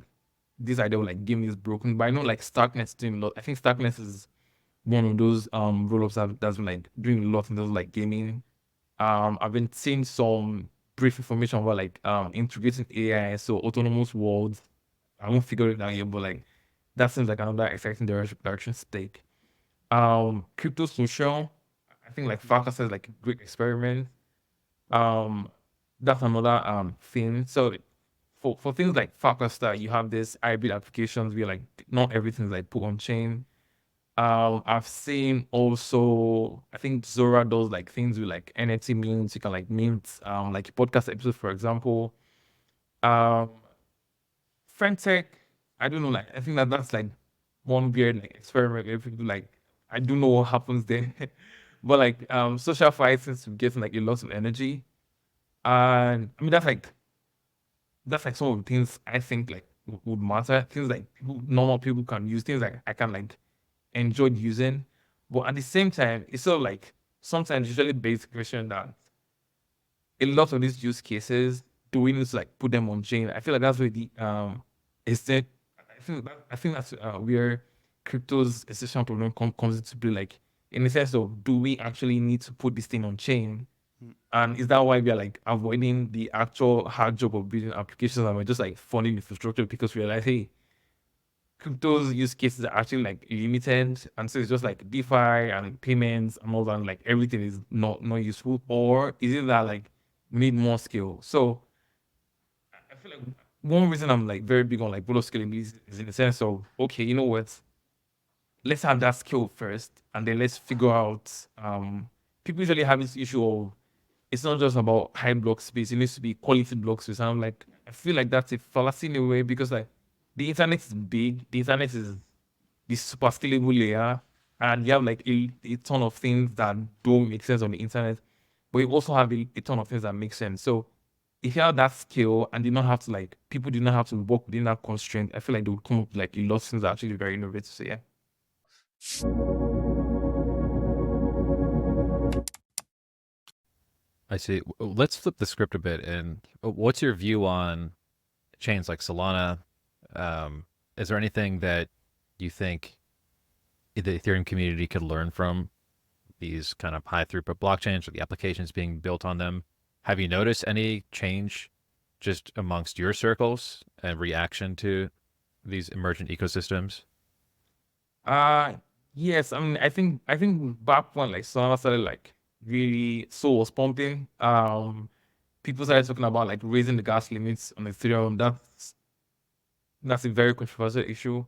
this idea of like gaming is broken, but I know like Starknet is doing a lot. I think Starknet is one of those rollups that's been like doing a lot in terms of like gaming. I've been seeing some brief information about like integrating AI, so autonomous worlds. I won't figure it out yet, but like that seems like another exciting direction to take. Crypto social, I think like Farkas says like a great experiment. That's another thing. So for things like Farkas that you have this hybrid applications where like not everything's like put on chain. I've seen also, I think Zora does like things with like NFT memes. You can like mint like a podcast episode, for example. Um, Friendtech, I don't know, like I think that's like one weird like experiment where people like I don't know what happens there. But like social fights seems to be getting like a lot of energy. And I mean that's like some of the things I think like would matter. Things like normal people can use, things like I can like enjoy using. But at the same time, it's sort of like sometimes usually begs the question that a lot of these use cases, do we need to like put them on chain? I feel like that's where the extent. I think that's where crypto's essential problem comes into play. Like in the sense of, do we actually need to put this thing on chain? And is that why we are like avoiding the actual hard job of building applications and we're just like funding infrastructure because we're like, hey, crypto's use cases are actually like limited, and so it's just like DeFi and payments and all that, and like everything is not useful, or is it that like we need more skill? So I feel like one reason I'm like very big on like bullet scaling is in the sense of, okay, you know what? Let's have that skill first, and then let's figure out. People usually have this issue of it's not just about high block space; it needs to be quality block space. And I'm like, I feel like that's a fallacy in a way because like the internet is big, the internet is this super scalable layer, and you have like a ton of things that don't make sense on the internet, but you also have a ton of things that make sense. So if you have that skill and did not have to like people did not have to work within that constraint, I feel like they would come up with like a lot of things that are actually very innovative. So yeah. I see. Let's flip the script a bit. And what's your view on chains like Solana? Is there anything that you think the Ethereum community could learn from these kind of high throughput blockchains or the applications being built on them? Have you noticed any change just amongst your circles and reaction to these emergent ecosystems? Uh yes, I mean I think back when like Solana started like really soul was pumping, people started talking about like raising the gas limits on Ethereum. That's a very controversial issue.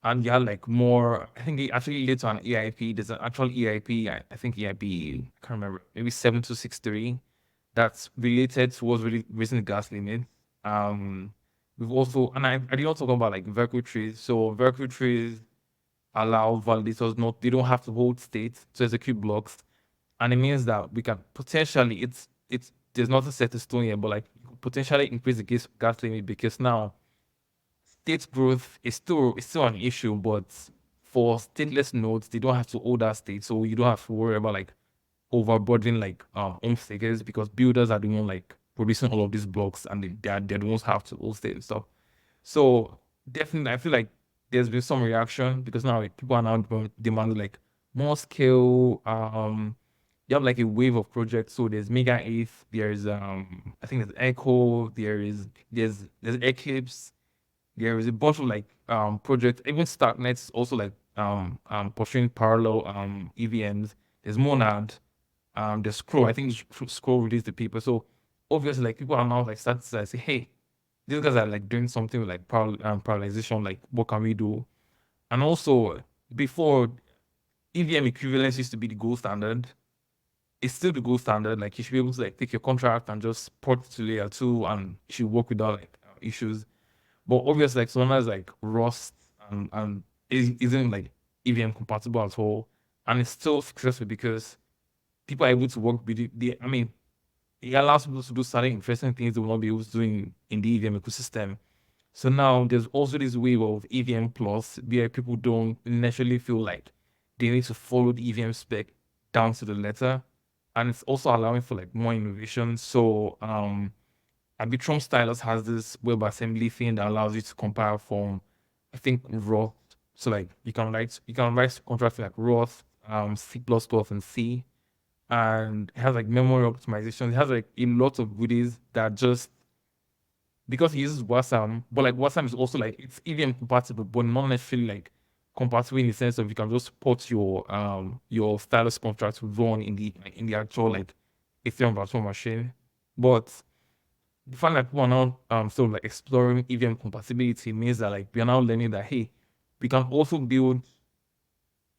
And you had like more, I think it actually led to an EIP. There's an actual EIP, I think EIP, I can't remember, maybe 7263, that's related towards really raising the gas limit. Um, we've also, and I did also talk about like Vertical trees. So Vertical trees allow validators not, they don't have to hold state to execute blocks. And it means that we can potentially, there's nothing set in stone yet, but like you could potentially increase the gas limit because now state growth is still an issue, but for stateless nodes, they don't have to hold that state, so you don't have to worry about like overburdening like home stakers because builders are the one like producing all of these blocks and they're the ones who have to hold state and stuff. So definitely, I feel like there's been some reaction because now like, people are now demanding like more scale. You have like a wave of projects. So there's Mega ETH, there's I think there's Echo, there's Eclipse, there is a bunch of like projects. Even Starknet is also like pursuing parallel EVMs. There's Monad, there's Scroll. I think Scroll released the paper. So obviously like people are now like starting to say, hey, these guys are like doing something with like parallelization, like what can we do? And also before, EVM equivalence used to be the gold standard. It's still the gold standard. Like you should be able to like take your contract and just port it to layer two and you should work without like issues. But obviously, like Solana is like Rust and isn't like EVM compatible at all, and it's still successful because people are able to work with it. I mean, it allows people to do certain interesting things they will not be able to do in the EVM ecosystem. So now there's also this wave of EVM plus where people don't necessarily feel like they need to follow the EVM spec down to the letter, and it's also allowing for like more innovation. So Arbitrum Stylus has this WebAssembly thing that allows you to compile from, I think, raw. So like you can write contracts like raw, C++, and C, and it has like memory optimization. It has like a lot of goodies that just because it uses Wasm, but like Wasm is also like it's EVM compatible, but not necessarily like compatible in the sense of you can just put your stylus contract to run in the actual like Ethereum virtual machine. But the fact that people are now sort of like exploring EVM compatibility means that like we are now learning that hey, we can also build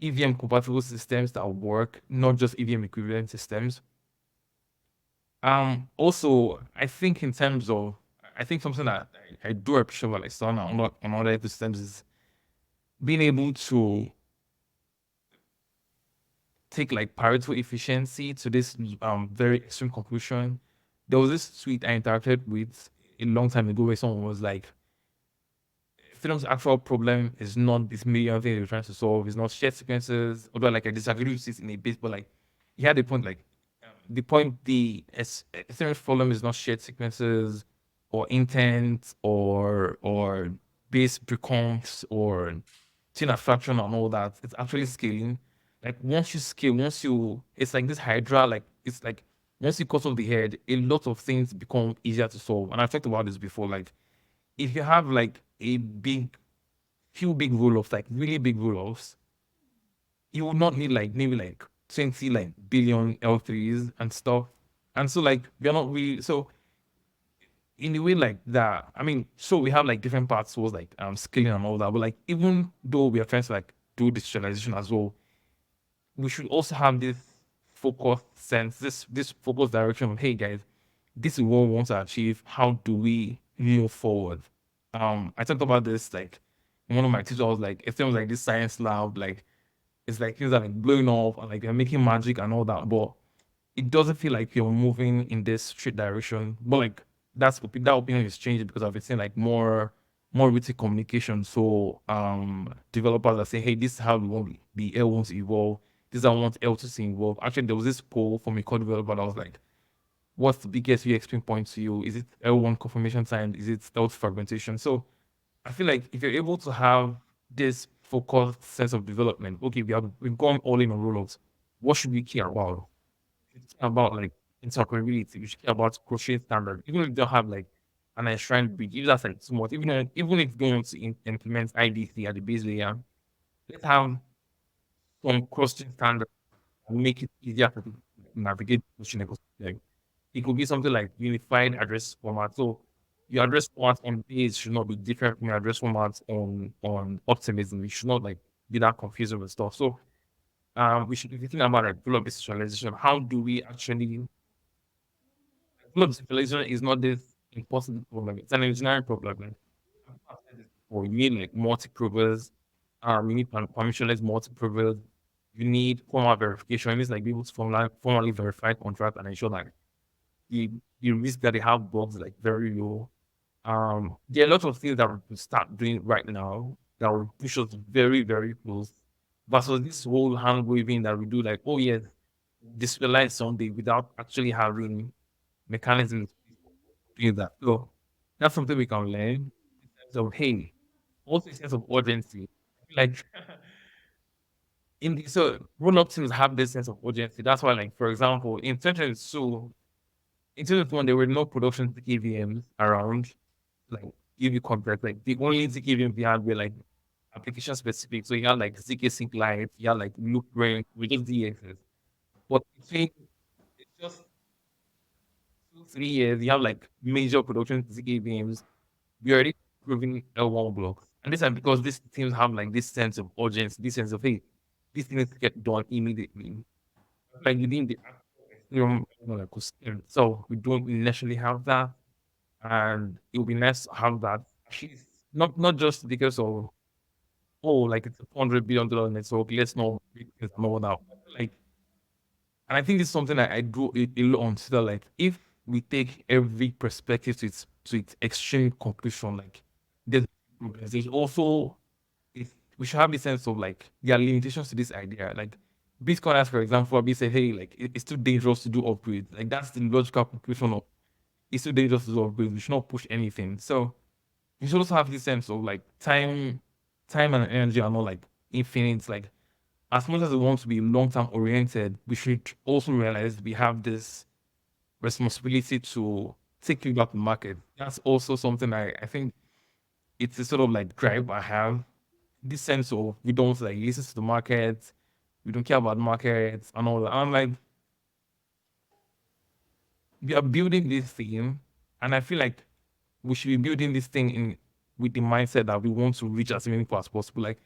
EVM compatible systems that work, not just EVM equivalent systems. Also, I think in terms of, I think something that I do appreciate about like Solana on other ecosystems is being able to take like Pareto efficiency to this very extreme conclusion. There was this tweet I interacted with a long time ago where someone was like, Ethereum's actual problem is not this million thing you're trying to solve. It's not shared sequences. Although like I disagree with this in a bit, but like he had the point like Ethereum's problem is not shared sequences or intent or base precomps or chain abstraction and all that. It's actually scaling. Like once you scale, it's like this hydra. Like it's like once you cut off the head, a lot of things become easier to solve. And I've talked about this before. Like if you have like few big roll-offs, like really big roll-offs, you will not need like maybe like 20 like billion L3s and stuff. And so like we're not really so in a way like that. I mean, so we have like different parts towards like scaling and all that, but like even though we are trying to like do digitalization as well, we should also have this focused sense, this focused direction of hey guys, this is what we want to achieve. How do we move forward? I talked about this like in one of my teachers was like it seems like this science lab, like it's like things are like blowing off and like they're making magic and all that, but it doesn't feel like you're moving in this straight direction. But like that opinion is changing because I've been seeing like more written communication. So developers are saying, hey, this is how we want the L1 to evolve. This is how we want L2 to evolve. Actually, there was this poll from a code developer that was like, what's the biggest UX pain point to you? Is it L1 confirmation time? Is it L2 fragmentation? So I feel like if you're able to have this focused sense of development, okay, we've gone all in on rollouts. What should we care about? It's about like interoperability. We should care about crochet standard. Even if you don't have like an enshrined bridge, if that's like too much, even if you're going to implement IDC at the base layer, let's have some crochet standard and make it easier to navigate crochet ecosystem. It could be something like unified address format. So your address format on base should not be different from your address format on optimism. It should not like be that confusing with stuff. So we should be thinking about like full of decentralization. How do we actually full of decentralization is not this impossible problem. It's an engineering problem. Like, I've said this before. You need like multi-provers. You need permissionless multi-provers. You need formal verification. It means like be able to formally verify contract and ensure that the risk that they have bugs like very low. There are a lot of things that we can start doing right now that will push us very, very close. Versus this whole hand waving that we do, like, oh yes, display someday without actually having mechanisms to do that. So that's something we can learn. So hey, also a sense of urgency. Like so roll-up teams have this sense of urgency. That's why, like, for example, in 2022, in 2021, there were no production EVMs around, like EV complex. Like the only EVM we had were like application specific. So you had like ZK Sync Lite, you had like Loop Brain, with just DXs. But between it's just 2, 3 years, you have like major production ZK EVMs. We already proving L1 blocks. And this is because these teams have like this sense of urgency, this sense of hey, these things get done immediately. Like within the actual ecosystem. So we don't necessarily have that. And it would be nice to have that. Actually, not just because of like it's a $400 billion network, let's not big things and all that. Like, and I think it's something that I do a lot on Twitter. Like, if we take every perspective to its extreme conclusion, like there's progress. There's also we should have the sense of like there are limitations to this idea. Like Bitcoiners, for example, we say, hey, like it's too dangerous to do upgrades. Like that's the logical conclusion of it's too dangerous to do upgrades. We should not push anything. So you should also have this sense of like time and energy are not like infinite. Like as much as we want to be long-term oriented, we should also realize we have this responsibility to take care about the market. That's also something I think it's a sort of like drive I have. This sense of we don't like listen to the market, we don't care about the market and all that. I'm like, we are building this thing, and I feel like we should be building this thing in with the mindset that we want to reach as many people as possible. Like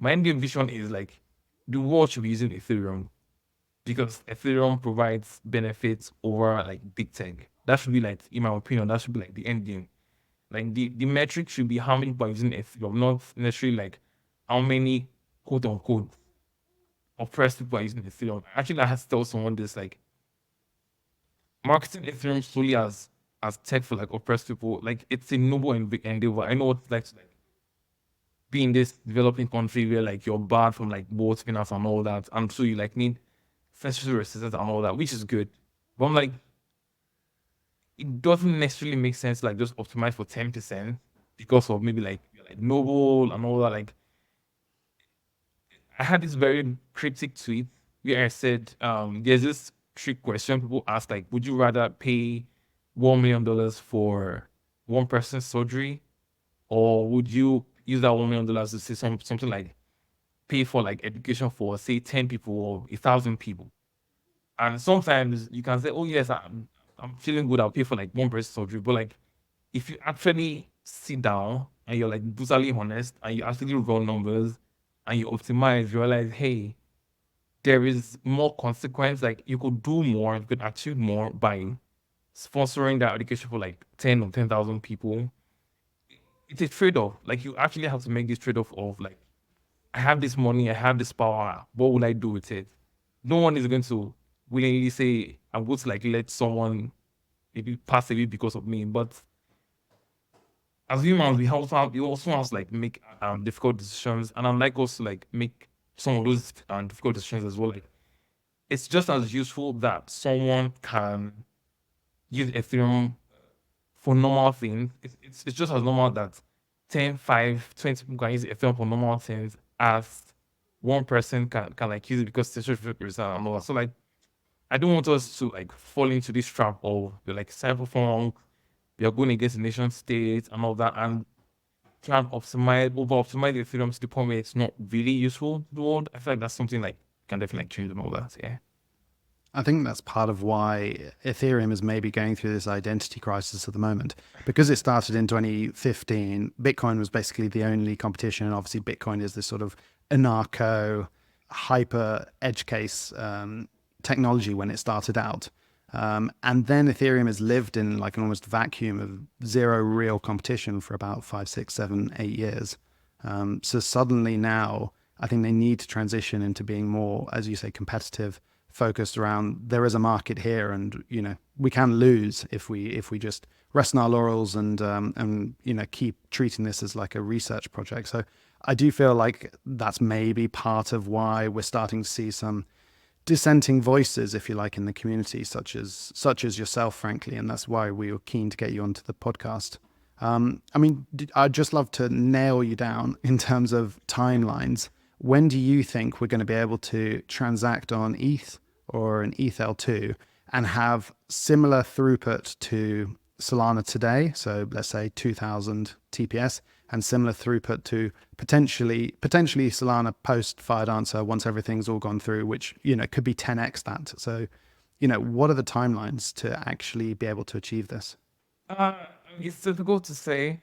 my end game vision is like the world should be using Ethereum because Ethereum provides benefits over like big tech. That should be like, in my opinion, that should be like the end game. Like the metric should be how many people are using Ethereum, not necessarily like how many quote unquote oppressed people are using Ethereum. Actually, I had to tell someone this like marketing Ethereum solely as tech for like oppressed people, like it's a noble endeavor. I know what it's like to like be in this developing country where like you're barred from like boat spinners and all that, and so you like need sensory resistance and all that, which is good. But I'm like, it doesn't necessarily make sense to like just optimize for 10% because of maybe like you're like noble and all that. Like, I had this very cryptic tweet where I said, there's this trick question people ask, like, would you rather pay $1 million for one person's surgery, or would you use that $1 million to say something like pay for like education for say 10 people or 1,000 people? And sometimes you can say, oh yes, I'm feeling good, I'll pay for like one person's surgery. But like, if you actually sit down and you're like brutally honest and you actually run numbers and you optimize, you realize, hey, there is more consequence. Like, you could do more, you could achieve more by sponsoring that education for like 10 or 10,000 people. It's a trade-off. Like, you actually have to make this trade-off of like, I have this money, I have this power, what will I do with it? No one is going to willingly say, I'm going to like let someone maybe pass away because of me. But as humans, we also have to like make difficult decisions, and I'd like us to like make some of those difficult decisions as well. Like, it's just as useful that someone can use Ethereum for normal things. It's just as normal that 10, 5, 20 people can use Ethereum for normal things as one person can like use it because it's just result and all that. So like, I don't want us to like fall into this trap of like cyberpunk, we are going against the nation state and all that, and try and over-optimize Ethereum to the point where it's not really useful to the world. I feel like that's something like can definitely like, change and all that. Yeah. I think that's part of why Ethereum is maybe going through this identity crisis at the moment. Because it started in 2015, Bitcoin was basically the only competition. And obviously, Bitcoin is this sort of anarcho, hyper edge case technology when it started out. And then Ethereum has lived in like an almost vacuum of zero real competition for about 5, 6, 7, 8 years. So suddenly now, I think they need to transition into being more, as you say, competitive, focused around there is a market here, and we can lose if we just rest on our laurels and keep treating this as like a research project. So I do feel like that's maybe part of why we're starting to see some dissenting voices, if you like, in the community, such as yourself, frankly, and that's why we were keen to get you onto the podcast. I mean, I'd just love to nail you down in terms of timelines. When do you think we're going to be able to transact on ETH or an Eth L2 and have similar throughput to Solana today? So let's say 2000 TPS, and similar throughput to potentially Solana post fired answer once everything's all gone through, which could be 10x that. So what are the timelines to actually be able to achieve this? It's difficult to say.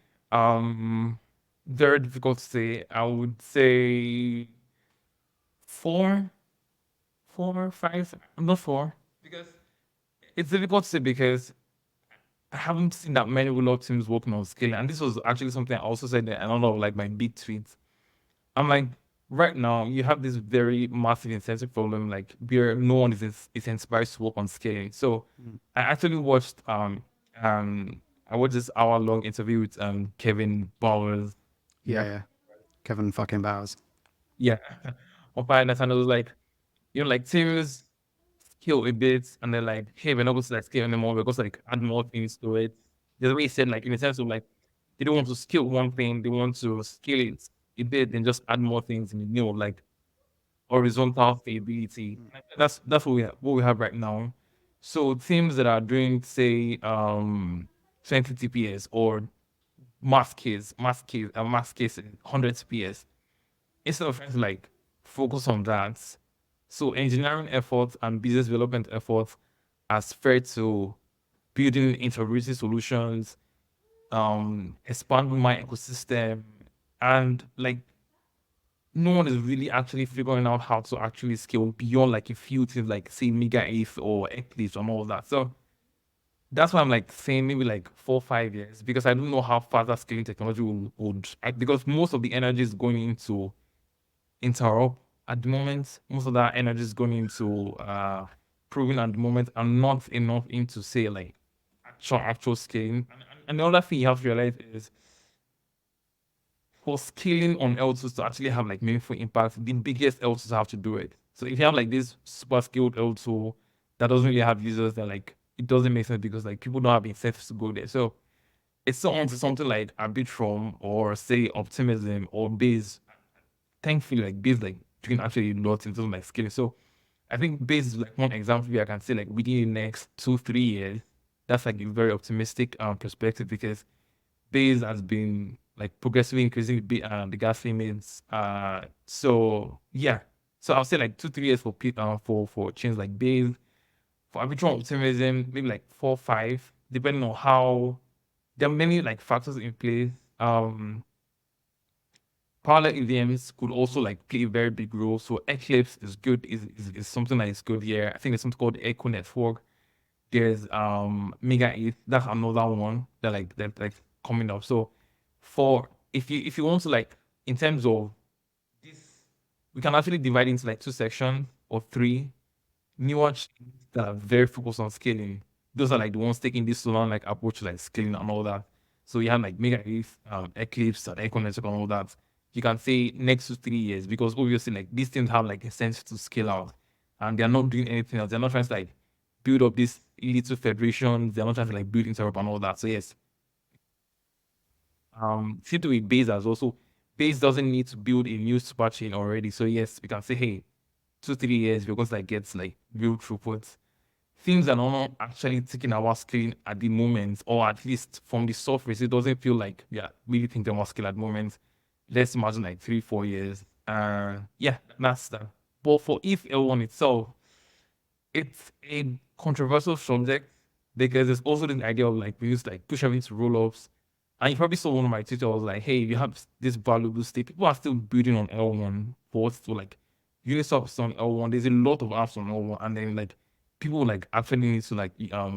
Very difficult to say. I would say 4, 4, 5. I'm not 4 because it's difficult to say because I haven't seen that many rollup teams working on scaling. And this was actually something I also said in another of like my big tweets. I'm like, right now you have this very massive incentive problem, like where no one is incentivized to work on scaling. So I actually watched I watched this hour-long interview with Kevin Bowers. Yeah. Kevin fucking Bowers. Yeah. On Finance, and it was like, like teams scale a bit, and they're like, hey, we're not going to like scale anymore. We're going to like add more things to it. The way he said, like in the sense of like, they don't want to scale one thing, they want to scale it a bit and just add more things in the new, like horizontal scalability. That's what we have right now. So teams that are doing say 20 TPS or mass case 100 TPS, instead of trying to like focus on that. So engineering efforts and business development efforts are spread to building interoperability solutions, expanding my ecosystem, and like no one is really actually figuring out how to actually scale beyond like a few things like say Mega ETH or Eclipse and all that. So that's why I'm like saying maybe like 4, 5 years, because I don't know how fast that scaling technology would because most of the energy is going into interop at the moment. Most of that energy is going into proving at the moment, and not enough into say like actual scaling. And the other thing you have to realize is for scaling on L2s to actually have like meaningful impact, the biggest L2s have to do it. So if you have like this super skilled L2 that doesn't really have users, then like it doesn't make sense because like people don't have incentives to go there. So it's so onto something like Arbitrum or say Optimism or Base. Thankfully, like Base like doing actually a lot in terms of like scaling. So I think Base is like one example where I can say like within the next 2-3 years, that's like a very optimistic perspective because Base has been like progressively increasing the gas limits. So yeah, so I'll say like 2-3 years for chains like Base. For Arbitrum Optimism, maybe like 4-5, depending on how there are many like factors in place. Parallel EVMs could also like play a very big role. So Eclipse is good, is something that is good here. I think there's something called Echo Network. There's Mega ETH, that's another one that coming up. So for if you want to like in terms of this, we can actually divide into like 2 sections or 3 newer chains that are very focused on scaling. Those are like the ones taking this Solana like approach to like scaling and all that. So you have like Mega ETH, Eclipse, and Echo Network and all that. You can say next to 3 years because obviously like these things have like a sense to scale out, and they're not doing anything else. They're not trying to like build up this little federation. They're not trying to like build interop and all that. So yes, same to with Base as well. So Base doesn't need to build a new super chain already. So yes, we can say hey, 2-3 years because like gets like real throughput. Things are not actually taking our scaling at the moment, or at least from the surface, it doesn't feel like really thinking about scale at the moment. Let's imagine like 3-4 years. Yeah, that's that. But for Eth L1 itself, it's a controversial subject because there's also the idea of like we use like push everything to roll-ups. And you probably saw one of my Twitter was like, hey, you have this valuable state. People are still building on L1 for us to like Uniswap is on L1. There's a lot of apps on L1, and then like people like actually need to like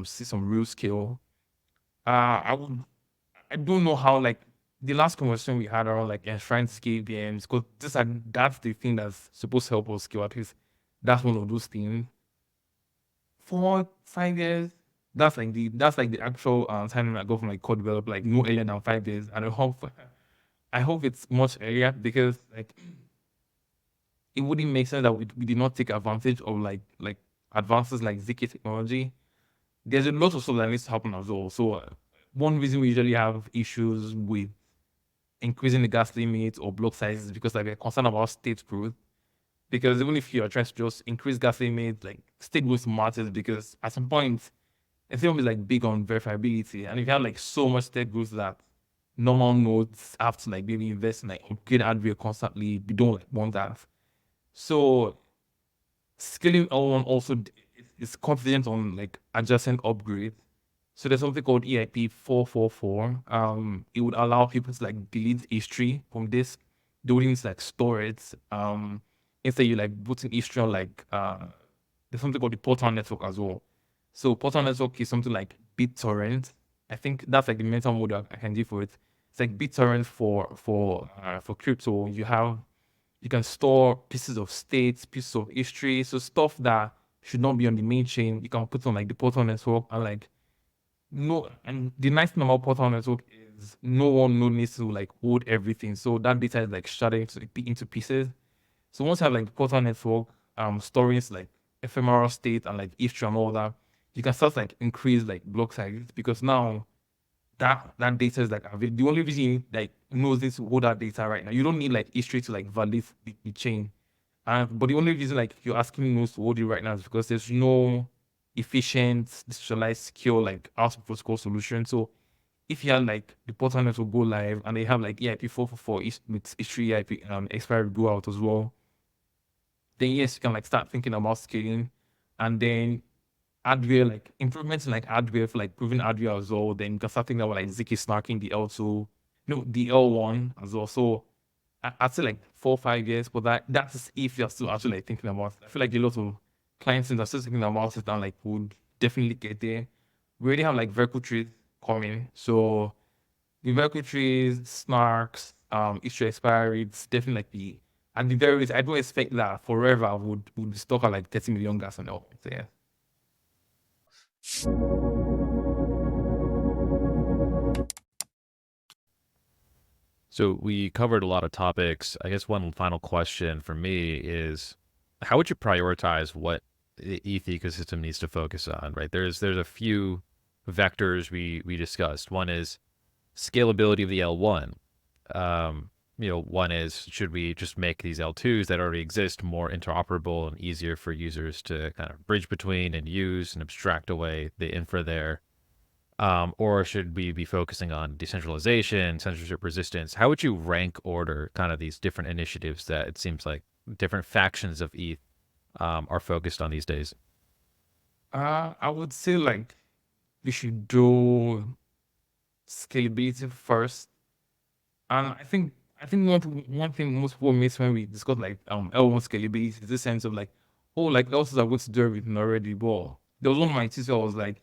see some real scale. I don't know how like the last conversation we had around like enshrined scale VMs, because that's the thing that's supposed to help us scale. At least that's one of those things. 4-5 years. That's like the actual time I go from like code develop like no earlier than 5 years. And I hope it's much earlier because like it wouldn't make sense that we did not take advantage of like advances like ZK technology. There's a lot of stuff that needs to happen as well. So one reason we usually have issues with increasing the gas limit or block sizes is because like we're concerned about state growth. Because even if you are trying to just increase gas limit, like state growth matters because at some point Ethereum is like big on verifiability. And if you have like so much state growth that normal nodes have to like maybe invest in like upgrade hardware constantly, we don't like want that. So scaling L1 also is confident on like adjacent upgrade. So there's something called EIP 444. It would allow people to like delete history from this. They wouldn't need to like store it. Instead you like putting history on like there's something called the Portal network as well. So Portal network is something like BitTorrent. I think that's like the mental mode I can do for it. It's like BitTorrent for crypto. You can store pieces of states, pieces of history, so stuff that should not be on the main chain. You can put on like the Portal network and like no. And the nice thing about Portal network is no one needs to like hold everything. So that data is like sharded into pieces. So once you have like the Portal network, storing like ephemeral state and like history and all that, you can start like increase like block sizes because now that data is like the only reason you like knows this to hold that data right now. You don't need like history to like validate the chain. But the only reason like you're asking knows to hold it right now is because there's no efficient, decentralized, secure like out protocol solution. So if you have like the portal network go live and they have like EIP 444 with history EIP expiry go out as well, then yes, you can like start thinking about scaling, and then hardware, like improvements in like hardware for like proving hardware as well. Then you can start thinking about like ZK snarking the L2, the L1 as well. So I'd say like 4-5 years, but that's if you're still actually like thinking about it. I feel like a lot of clients are still thinking about it and like would definitely get there. We already have like vertical trees coming. So the vertical trees, snarks, issue expiry, it's definitely like and the very least, I don't expect that forever would be stuck at like 30 million gas and all. So yeah. So we covered a lot of topics. I guess one final question for me is, how would you prioritize what the ETH ecosystem needs to focus on? Right? There's a few vectors we discussed. One is scalability of the L1. One is, should we just make these L2s that already exist more interoperable and easier for users to kind of bridge between and use and abstract away the infra there? Or should we be focusing on decentralization, censorship resistance? How would you rank order kind of these different initiatives that it seems like different factions of ETH are focused on these days? I would say like we should do scalability first. And I think one thing most people miss when we discuss like L1 scalability is this sense of like, oh, like L2s are going to do everything already. But there was one of my teachers was like,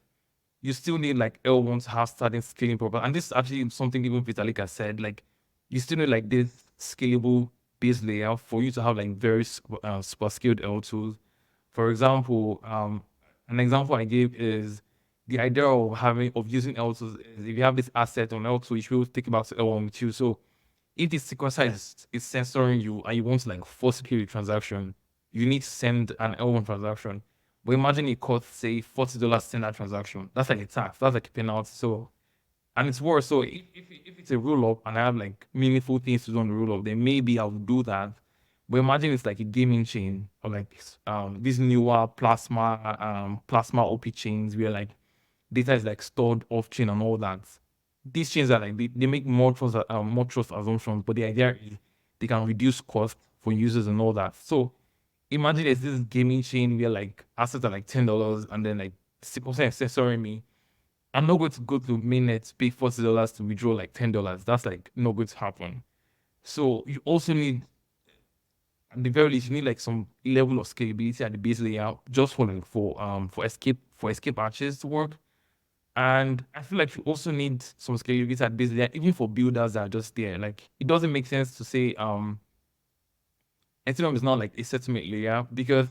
you still need like L1 to have starting scaling proper. And this is actually something even Vitalik has said, like you still need like this scalable base layer for you to have like very super scaled L2s. For example, an example I gave is the idea of using L2s is if you have this asset on L2, you should think about L1 with you. So if the sequencer is censoring you and you want to like force kill the transaction, you need to send an L1 transaction. But imagine it costs say $40 to send that transaction. That's like a tax. That's like a penalty. So and it's worse. So if it's a roll up and I have like meaningful things to do on the roll up, then maybe I'll do that. But imagine it's like a gaming chain or like these newer plasma OP chains where like data is like stored off chain and all that. These chains are like they make more trust assumptions, but the idea is they can reduce cost for users and all that. So imagine there's this gaming chain where like assets are like $10 and then like 6% censoring me. I'm not going to go to mainnet, pay $40 to withdraw like $10. That's like not going to happen. So you also need, at the very least, you need like some level of scalability at the base layout just for escape arches to work. And I feel like you also need some scalability at base layer, even for builders that are just there. Like it doesn't make sense to say Ethereum is not like a settlement layer because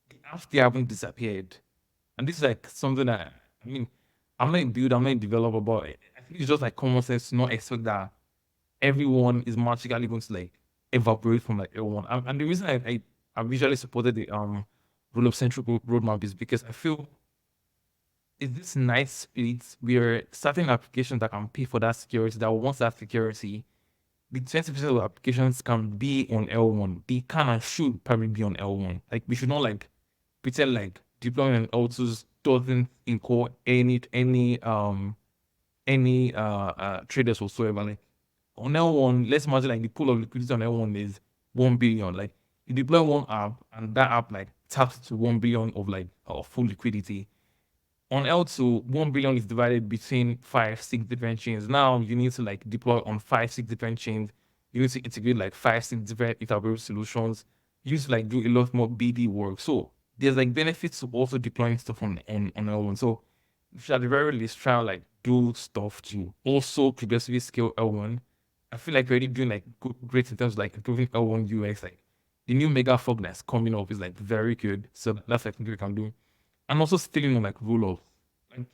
the apps they haven't disappeared. And this is like something that I mean, I'm not a builder, I'm not a developer, but I think it's just like common sense to not expect that everyone is magically going to like evaporate from like everyone. And the reason I visually supported the roll-up centric roadmap is because I feel it's this nice split where certain applications that can pay for that security, that wants that security, the 20% of applications can be on L1. They can and should probably be on L1. Like we should not like pretend like deploying an L2 doesn't incur any traders whatsoever. Like on L1, let's imagine like the pool of liquidity on L1 is 1 billion. Like you deploy one app and that app like taps to 1 billion of like full liquidity. On L2, 1 billion is divided between 5, 6 different chains. Now you need to like deploy on 5, 6 different chains. You need to integrate like 5, 6 different interoperable solutions. You need to like do a lot more BD work. So there's like benefits to also deploying stuff on L1. So you should at the very least try and like do stuff to also progressively scale L1. I feel like we're already doing like great in terms of like improving L1 UX. Like the new mega fog that's coming up is like very good. So that's like something we can do. And also stealing on like roll ups. Like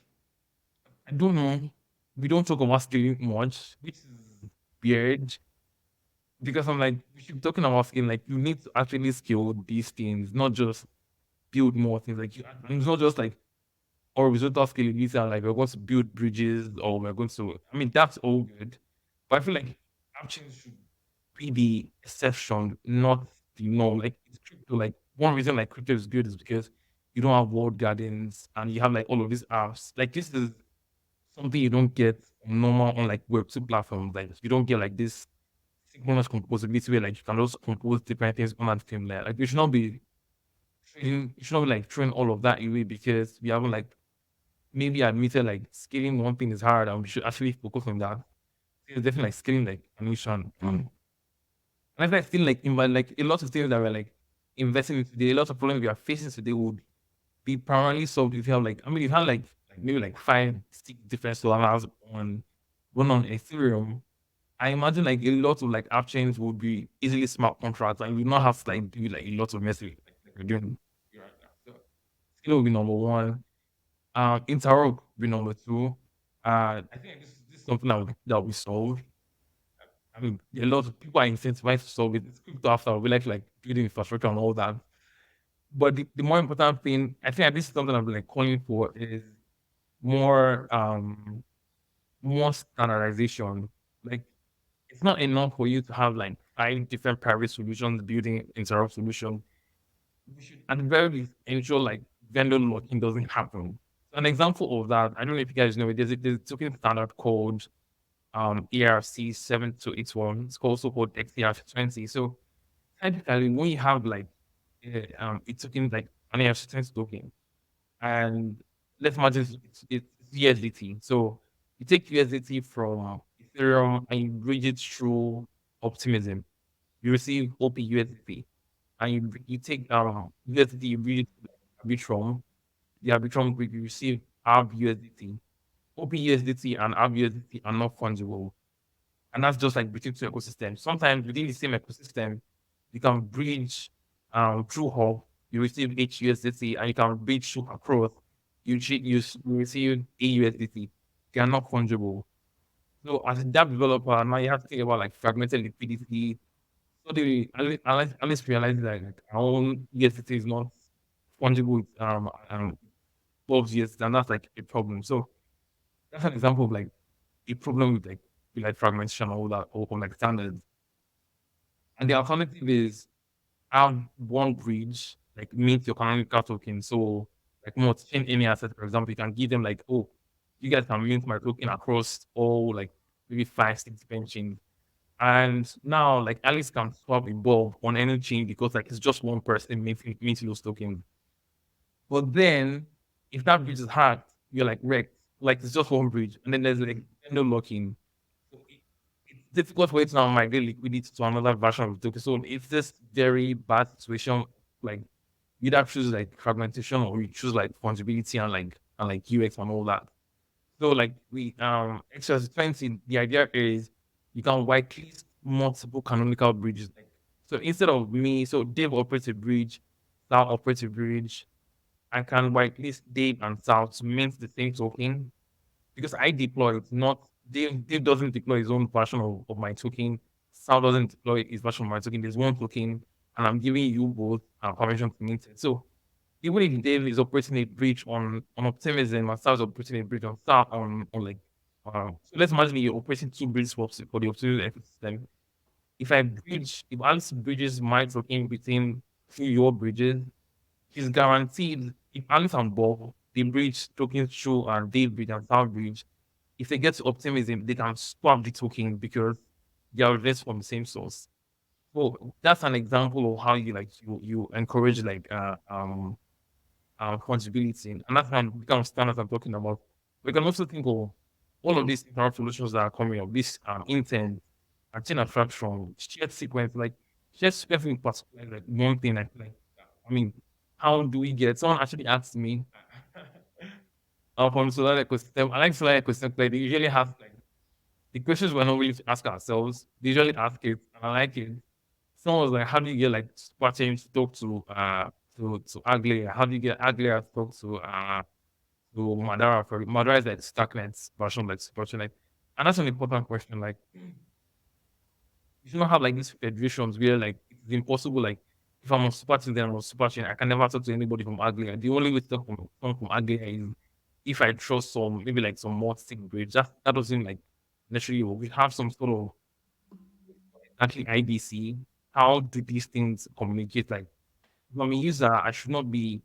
I don't know. We don't talk about stealing much, which is weird. Because I'm like, we should be talking about scaling. Like you need to actually scale these things, not just build more things. Like and it's not just like horizontal scalability and like we're going to build bridges or we're going to that's all good. But I feel like actions should be the exception, not the norm. Like it's crypto. Like one reason like crypto is good is because you don't have walled gardens and you have like all of these apps. Like this is something you don't get on normal on like Web2 platforms. Like you don't get like this synchronous composability where like you can also compose different things on that same layer. Like you should not be like throwing all of that away because we haven't like maybe admitted like scaling one thing is hard and we should actually focus on that. It's definitely like scaling like a mission. And I feel like still like like a lot of things that we're like investing in today, a lot of problems we are facing today would be primarily solved if you have like if you have like maybe like 5, 6 different Solanas on one on Ethereum. I imagine like a lot of like app chains would be easily smart contracts and we not have to like do like a lot of messing like we're doing right now. So skill will be number one. Interop will be number two. I think this is something that we solve. I mean, a lot of people are incentivized to solve it. It's crypto after all. We like building infrastructure and all that. But the more important thing, I think this is something I'm like calling for, is more more standardization. Like, it's not enough for you to have like 5 different private solutions building interrupt solution. We should at the very least ensure like vendor locking doesn't happen. An example of that, I don't know if you guys know it, there's a token standard called ERC 7281. It's also called XERC20. So typically when you have like a token like an ERC20 token, and let's imagine it's USDT. So you take USDT from Ethereum and you bridge it through Optimism. You receive OP USDT. And you take USDT, you bridge it to Arbitrum. The Arbitrum grid, you receive ARB OP USDT and ARB are not fungible. And that's just like between two ecosystems. Sometimes within the same ecosystem, you can bridge through Hub, you receive HUSDT, and you can bridge through across, you receive AUSDT. They are not fungible. So as a dApp developer, now you have to think about like fragmented liquidity. So they at least realize that like our own USDT is not fungible with 12 years, and that's like a problem. So that's an example of like a problem with like fragmentation and all that, or like standards. And the alternative is have one bridge, like mint your canonical token. So like more chain any asset, for example, you can give them like, oh, you guys can mint my token across all like maybe 5, 6 different chains. And now like Alice can swap a bulb on any chain because like it's just one person minting those tokens. But then if that bridge is hacked, you're like wrecked. Like it's just one bridge. And then there's like no locking. So it's difficult for it to now migrate liquidity to another version of the token. So it's this very bad situation. Like you either choose like fragmentation or you choose like fungibility and like UX and all that. So like we exercise 20, the idea is you can whitelist multiple canonical bridges. Like, so instead of me, so Dave operates a bridge, Sal operates a bridge, I can whitelist Dave and Sal to mint the same token because I deploy it, not Dave doesn't deploy his own version of my token. Sal doesn't deploy his version of my token. There's one token, and I'm giving you both permission to mint it. So even if Dave is operating a bridge on Optimism and Sal is operating a bridge on Sal on like so let's imagine you're operating 2 bridge swaps for the Optimism ecosystem. If Alice bridges my token between 2 your bridges, he's guaranteed if Alice and Bob they bridge tokens through and Dave bridge and Sal bridge, if they get to Optimism, they can swap the token because they are raised from the same source. So that's an example of how you encourage like fungibility, and that's kind of kind of standards I'm talking about. We can also think of all of these interrupt solutions that are coming up, this intent, chain abstraction, shared sequence, like shared sequence in particular, like one thing I mean, how do we get someone actually asked me from Solana ecosystem. I like Solana ecosystem, like they usually have like the questions we're not really to ask ourselves. They usually ask it, and I like it. Someone was like, how do you get like Spartan to talk to Aglia? How do you get Aglia to talk to Madara? For Madara is like Stacknet's version like Spartan, like, and that's an important question. Like, you should not have like these federations where like it's impossible. Like, if I'm on Spartan, then I'm on Spartan. I can never talk to anybody from Aglia. The only way to talk from Aglia is if I trust some maybe like some more stick bridge. That doesn't like necessarily work. We have some sort of actually IBC. How do these things communicate? Like, if I'm a user, I should not be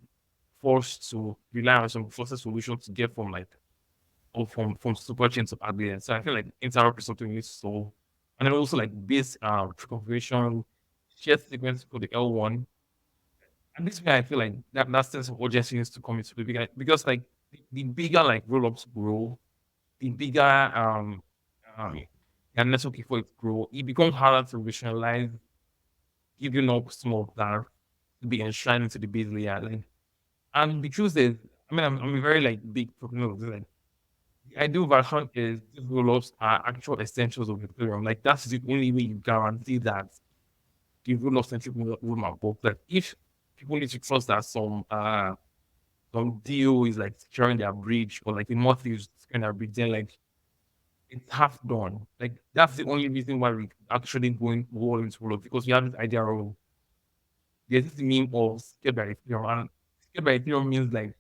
forced to rely on some process solution to get from like or from super chains of AWS. So I feel like interrupt is something we need to solve. And then also like base configuration, shared sequence for the L1. And this way I feel like that sense of urgency needs to come into the bigger because like the bigger like rollups grow, the bigger and network before it grow, it becomes harder to rationalize giving up small that to be enshrined into the base layer. Like, and the truth is, I mean, I'm a very like big proponent of this. Like, the ideal version is these rollups are actual extensions of Ethereum. Like, that's the only way you guarantee that the rollup centric roadmap works. Like, if people need to trust that some deal is like securing their bridge or like the monthly is securing their bridge, then like it's half done. Like that's the only reason why we actually going all into rollups, because we have this idea of there's this meme of scared by Ethereum, and scared by Ethereum means like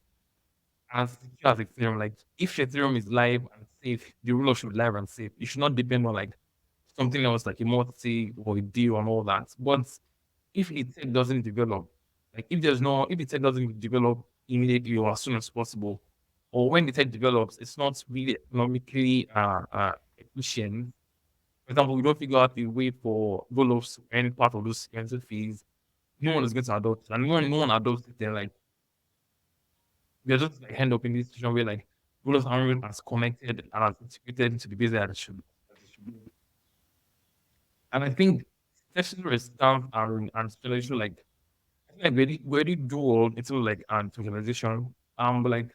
as secure as Ethereum. Like if Ethereum is live and safe, the rollup should be live and safe. It should not depend on like something else like a multi or a deal and all that. But if it doesn't develop, like if the tech doesn't develop immediately or as soon as possible, or when the tech develops, it's not really economically efficient. For example, we don't figure out the way for rollups to earn part of those expensive fees. No one is going to adopt, and when no one adopts it, then like we're just like end up in this situation where like rollups aren't really as connected and as integrated into the business as it should be. And I think secondary stuff and specialization like I feel like very dual into like tokenization. But like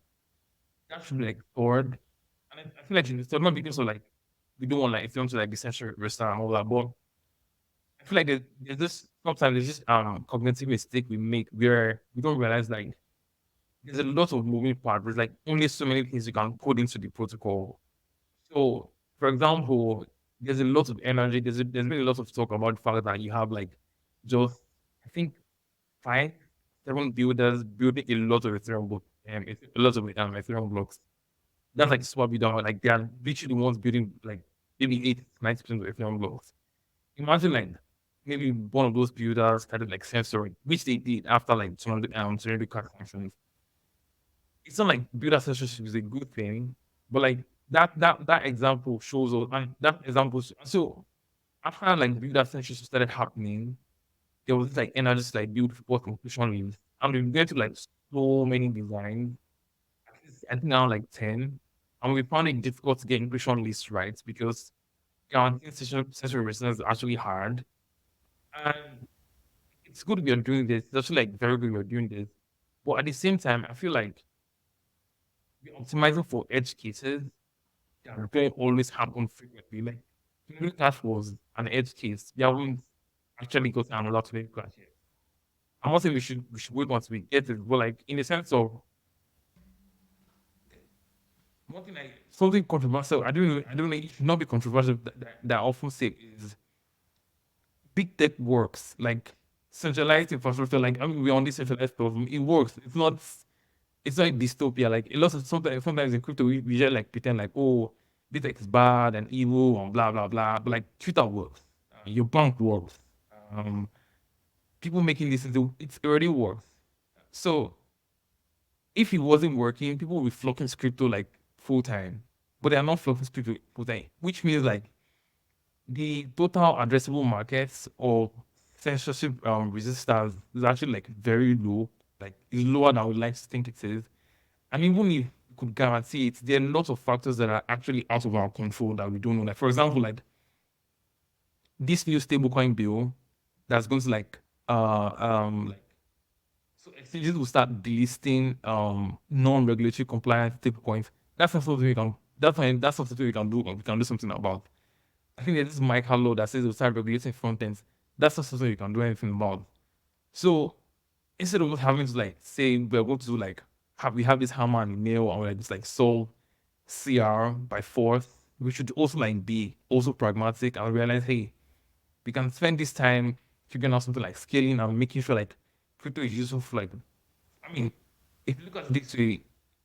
that should be like stored. And I feel like it's not because of like we don't want like if you want to like essential restart and all that, but I feel like there's this sometimes there's just cognitive mistake we make where we don't realize like there's a lot of moving parts. There's like only so many things you can put into the protocol. So for example, there's a lot of energy, there's been a lot of talk about the fact that you have like just I think 5, 7 builders building a lot of Ethereum blocks, a lot of Ethereum blocks. That's like super builder. Like they are literally the ones building like maybe 80, 90% of Ethereum blocks. Imagine like maybe one of those builders started like censoring, which they did after like 200 card sanctions. It's not like builder censorship is a good thing, but like that example shows us, and that example. So after like builder censorship started happening, there was this like energy to like build what conclusion means. And we get to like so many designs. I think now like 10. And we found it difficult to get inclusion lists right because guaranteeing session resistance is actually hard. And it's good we are doing this. It's actually like very good we are doing this. But at the same time, I feel like we're optimizing for edge cases that don't always happen frequently. Like Single Cash was an edge case. We haven't actually got an lot of it. I'm not saying we should wait once we get it, but like in the sense of one thing like something controversial. I don't know. It should not be controversial. That I often say is big tech works like centralized infrastructure. Like I mean, we're on this centralized platform. It works. It's not. It's like dystopia. Like a lot of sometimes in crypto we just like pretend like oh big tech is bad and evil and blah blah blah. But like Twitter works. Your bank works. Um, people making this into it already works. So if it wasn't working, people would be flocking to crypto like full time, but they are not flocking to crypto full time, which means like the total addressable markets or censorship resistance is actually like very low, like it's lower than I would like to think it is. And even if we could guarantee it, there are lots of factors that are actually out of our control that we don't know. Like for example, like this new stablecoin bill that's going to like so exchanges will start delisting non-regulatory compliant stablecoins. That's not something we can. That's not something we can do. We can do something about. I think there's this MiCA law that says we'll start regulating front ends. That's not something we can do anything about. So instead of having to like say we're going to do like we have this hammer and nail and we're just like solve CR by force, we should also like be also pragmatic and realize hey, we can spend this time figuring out something like scaling and making sure like crypto is useful for like I mean, if you look at it this way,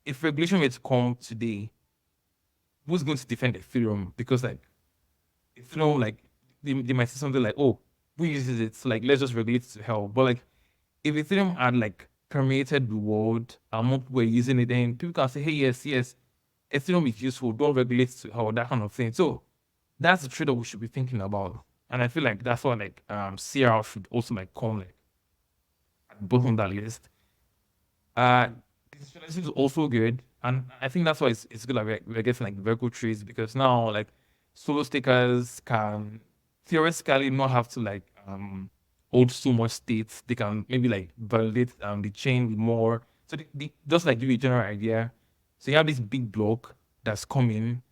if regulation were to come today, who's going to defend Ethereum? Because like Ethereum, like they might say something like, "Oh, who uses it? So like let's just regulate it to hell." But like if Ethereum had like permeated the world and more people were using it, then people can say, "Hey, yes, yes, Ethereum is useful. Don't regulate it to hell," that kind of thing. So that's the trade-off we should be thinking about. And I feel like that's why like CR should also like come like at the bottom of that list. Uh, Decentralization is also good, and I think that's why it's good that we're getting like vertical trees because now like solo stakers can theoretically not have to like hold so much states. They can maybe like validate the chain more. So just like give you a general idea. So you have this big block that's coming,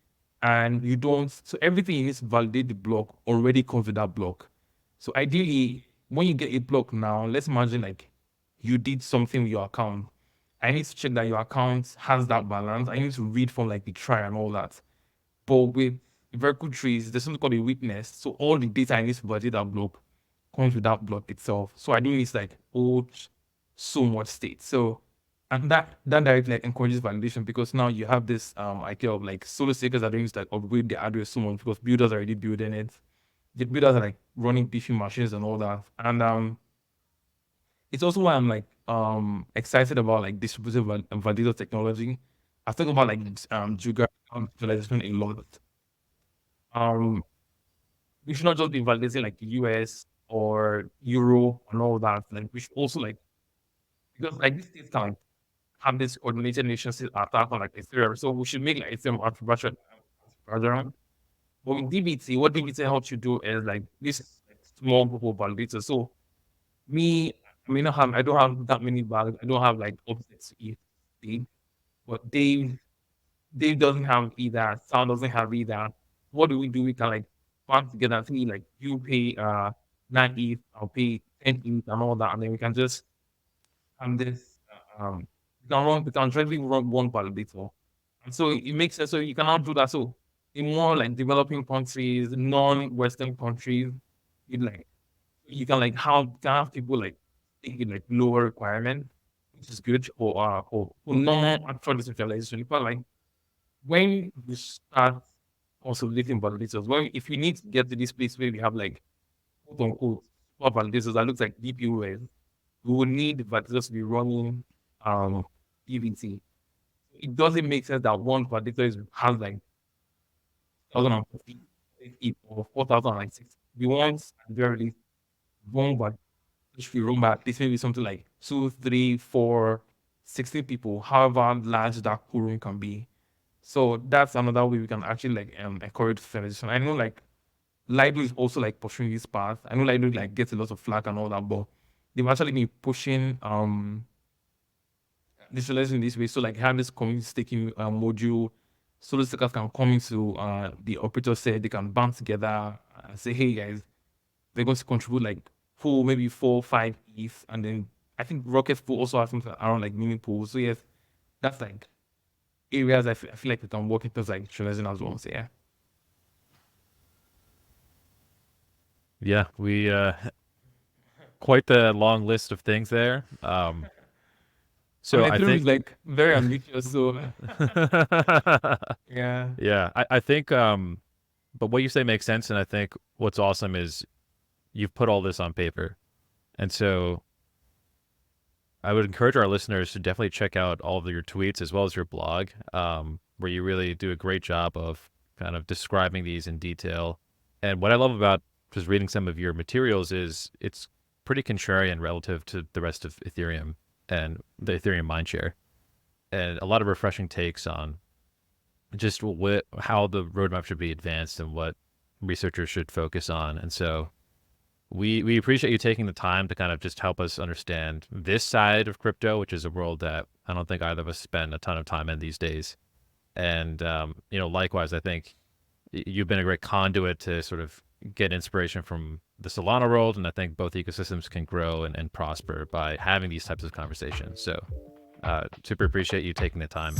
and you don't. So everything you need to validate the block already comes with that block. So ideally, when you get a block now, let's imagine like you did something with your account. I need to check that your account has that balance. I need to read from like the try and all that. But with vertical trees, there's something called a witness. So all the data I need to validate that block comes with that block itself. So I don't need to like hold so much state. So and that directly like encourages validation, because now you have this idea of like solo stakers are doing to like upgrade the address so much because builders are already building it. The builders are like running beefy machines and all that. And it's also why I'm like excited about like distributed validator technology. I think about like geographical visualization a lot. We should not just be validating like the US or Euro and all that. Like we should also like, because like these states can like have this coordinated nation state attack on like Ethereum. So we should make like Ethereum arbitrary. But with DBT, what DBT helps you do is like this small group of validators. So me, I don't have that many bags. I don't have like offsets to ETH, but Dave doesn't have either. Sound doesn't have either. What do? We can like band together and see like you pay 9 ETH, I'll pay 10 ETH and all that, and then we can just have this we can directly run one validator. And so it makes sense. So you can now do that. So in more like developing countries, non-Western countries, you can like have people like taking like lower requirement, which is good for non-actual decentralization. You can like when you start consolidating validators, if you need to get to this place where we have like quote unquote super validators that looks like DPoS, we will need validators to be running DVT. It doesn't make sense that one validator has like 1,050 or 4,006. We want at the very least one validator which we run back. This may be something like 2, 3, 4, 16 people, however large that pool room can be. So that's another way we can actually like encourage fertilization. I know like Lido is also like pursuing this path. I know Lido like gets a lot of flack and all that, but they've actually been pushing digitalization in this way. So like have this community staking module, so the stakers can come into the operator set, they can band together and say, hey guys, they're going to contribute like maybe 4, 5 ETH, and then I think Rocket Pool also has something around like mini pools. So yes, that's like areas I feel like we can work in terms like trading as well. So yeah. Yeah, we quite the long list of things there. So I Ethereum think is like very ambitious. So yeah. yeah, I think but what you say makes sense, and I think what's awesome is you've put all this on paper. And so I would encourage our listeners to definitely check out all of your tweets as well as your blog, where you really do a great job of kind of describing these in detail. And what I love about just reading some of your materials is it's pretty contrarian relative to the rest of Ethereum and the Ethereum mindshare, and a lot of refreshing takes on just how the roadmap should be advanced and what researchers should focus on. And so we appreciate you taking the time to kind of just help us understand this side of crypto, which is a world that I don't think either of us spend a ton of time in these days. And, likewise, I think you've been a great conduit to sort of get inspiration from the Solana world. And I think both ecosystems can grow and prosper by having these types of conversations. So super appreciate you taking the time.